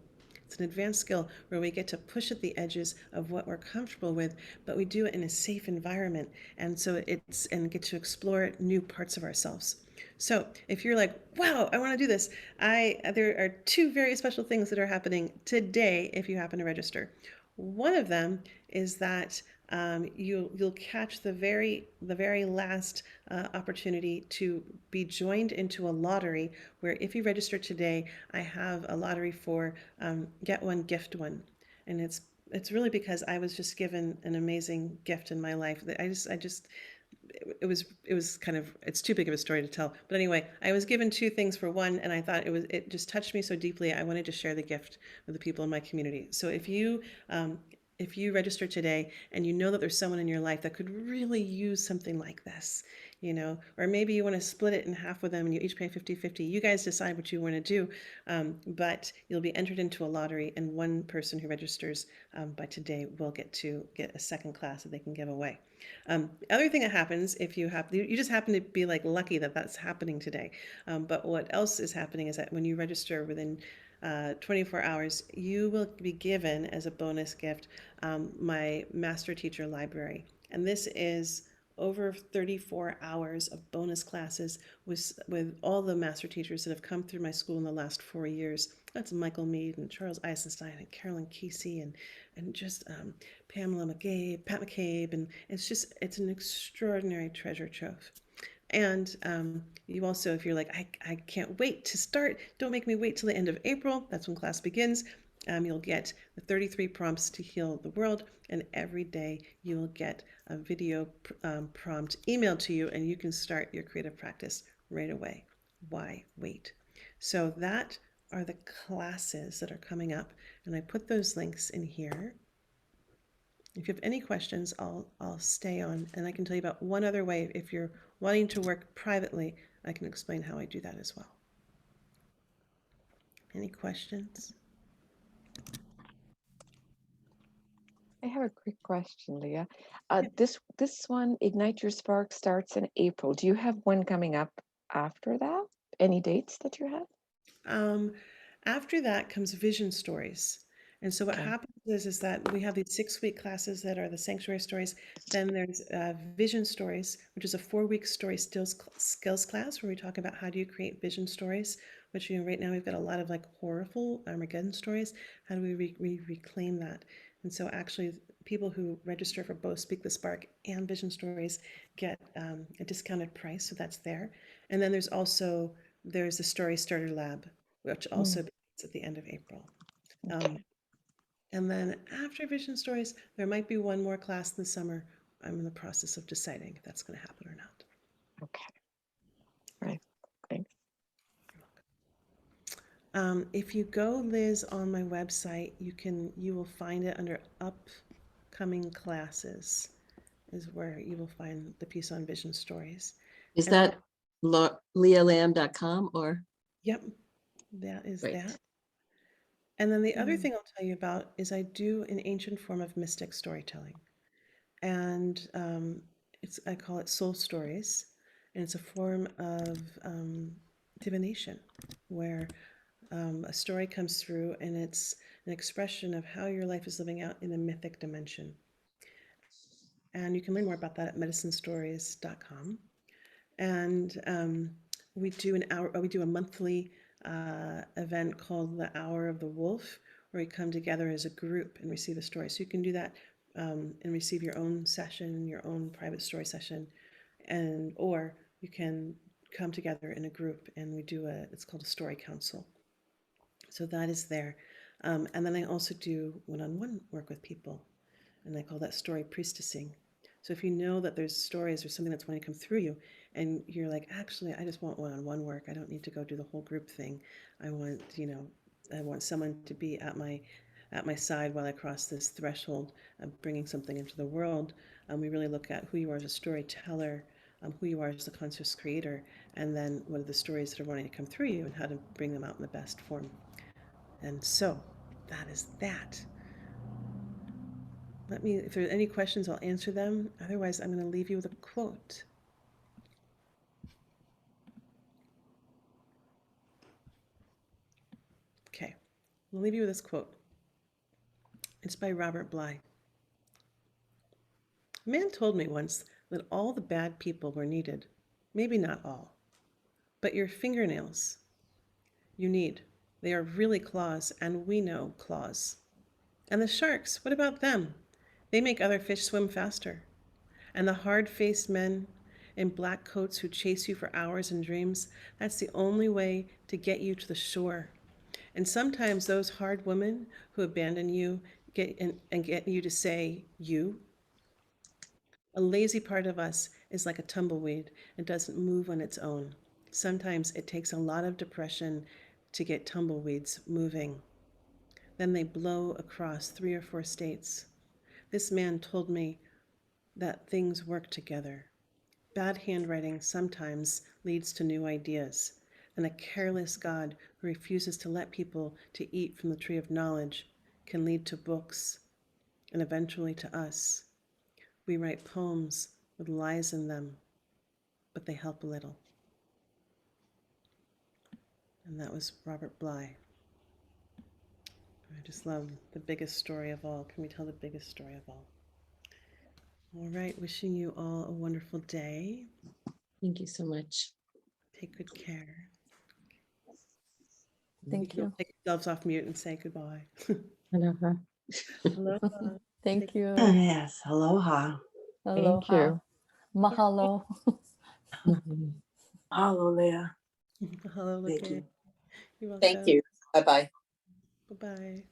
It's an advanced skill where we get to push at the edges of what we're comfortable with, but we do it in a safe environment. And so and get to explore new parts of ourselves. So if you're like, wow, I want to do this, there are 2 very special things that are happening today if you happen to register. One of them is that you'll catch the very last opportunity to be joined into a lottery where if you register today, I have a lottery for get one, gift one. And it's really because I was just given an amazing gift in my life that I just it was kind of, it's too big of a story to tell, but anyway, I was given 2 things for one, and I thought it just touched me so deeply. I wanted to share the gift with the people in my community. So if you register today and you know that there's someone in your life that could really use something like this, or maybe you want to split it in half with them and you each pay 50-50, you guys decide what you want to do, but you'll be entered into a lottery, and one person who registers by today will get to get a second class that they can give away. The other thing that happens if you just happen to be like lucky that that's happening today. But what else is happening is that when you register within 24 hours, you will be given as a bonus gift my master teacher library. And this is over 34 hours of bonus classes with all the master teachers that have come through my school in the last 4 years. That's Michael Mead and Charles Eisenstein and Carolyn Kesey and just Pamela McCabe, Pat McCabe, and it's an extraordinary treasure trove. And you also, if you're like, I can't wait to start, don't make me wait till the end of April. That's when class begins. You'll get the 33 prompts to heal the world, and every day you will get a video prompt emailed to you, and you can start your creative practice right away. Why wait? So that are the classes that are coming up, and I put those links in here. If you have any questions, I'll stay on, and I can tell you about one other way. If you're wanting to work privately, I can explain how I do that as well. Any questions? I have a quick question, Leah. This one, Ignite Your Spark, starts in April. Do you have one coming up after that? Any dates that you have? After that comes vision stories. And so what Okay. happens is that we have these 6-week classes that are the sanctuary stories. Then there's vision stories, which is a 4-week story skills class where we talk about how do you create vision stories, which, you know, right now we've got a lot of like horrible Armageddon stories. How do we reclaim that? And so actually people who register for both Speak the Spark and Vision Stories get a discounted price. So that's there. And then there's a Story Starter Lab, which also begins at the end of April. And then after Vision Stories, there might be one more class in the summer. I'm in the process of deciding if that's going to happen or not. Okay. Right. Thanks. If you go, Liz, on my website, you will find it under upcoming classes is where you will find the piece on Vision Stories. Is And that leahlamb.com or? Yep, that is Right. that. And then the other thing I'll tell you about is I do an ancient form of mystic storytelling. And I call it soul stories. And it's a form of divination where a story comes through and it's an expression of how your life is living out in a mythic dimension. And you can learn more about that at medicinestories.com. And we do a monthly event called the Hour of the Wolf, where we come together as a group and receive a story. So you can do that and receive your own session, your own private story session, or you can come together in a group and it's called a story council. So that is there. And then I also do one-on-one work with people, and I call that story priestessing. So if you know that there's stories or something that's wanting to come through you, and you're like, actually, I just want one-on-one work. I don't need to go do the whole group thing. I want someone to be at my side while I cross this threshold of bringing something into the world. We really look at who you are as a storyteller, who you are as a conscious creator, and then what are the stories that are wanting to come through you and how to bring them out in the best form. And so that is that. If there are any questions, I'll answer them. Otherwise, I'm going to leave you with a quote. Okay, I'll leave you with this quote. It's by Robert Bly. A man told me once that all the bad people were needed. Maybe not all, but your fingernails you need. They are really claws, and we know claws. And the sharks, what about them? They make other fish swim faster. And the hard-faced men in black coats who chase you for hours in dreams, that's the only way to get you to the shore. And sometimes those hard women who abandon you get you to say you. A lazy part of us is like a tumbleweed. It doesn't move on its own. Sometimes it takes a lot of depression to get tumbleweeds moving. Then they blow across 3 or 4 states. This man told me that things work together. Bad handwriting sometimes leads to new ideas, and a careless God who refuses to let people to eat from the tree of knowledge can lead to books and eventually to us. We write poems with lies in them, but they help a little. And that was Robert Bly. I just love the biggest story of all. Can we tell the biggest story of all? All right, wishing you all a wonderful day. Thank you so much. Take good care. Thank you. Take yourselves off mute and say goodbye. Aloha. Aloha. Thank you. Yes, aloha. Aloha. Thank you. Mahalo. Mahalo, Leah. Hello, Thank Lupe. you. You're welcome. Thank you. Bye-bye. Bye-bye.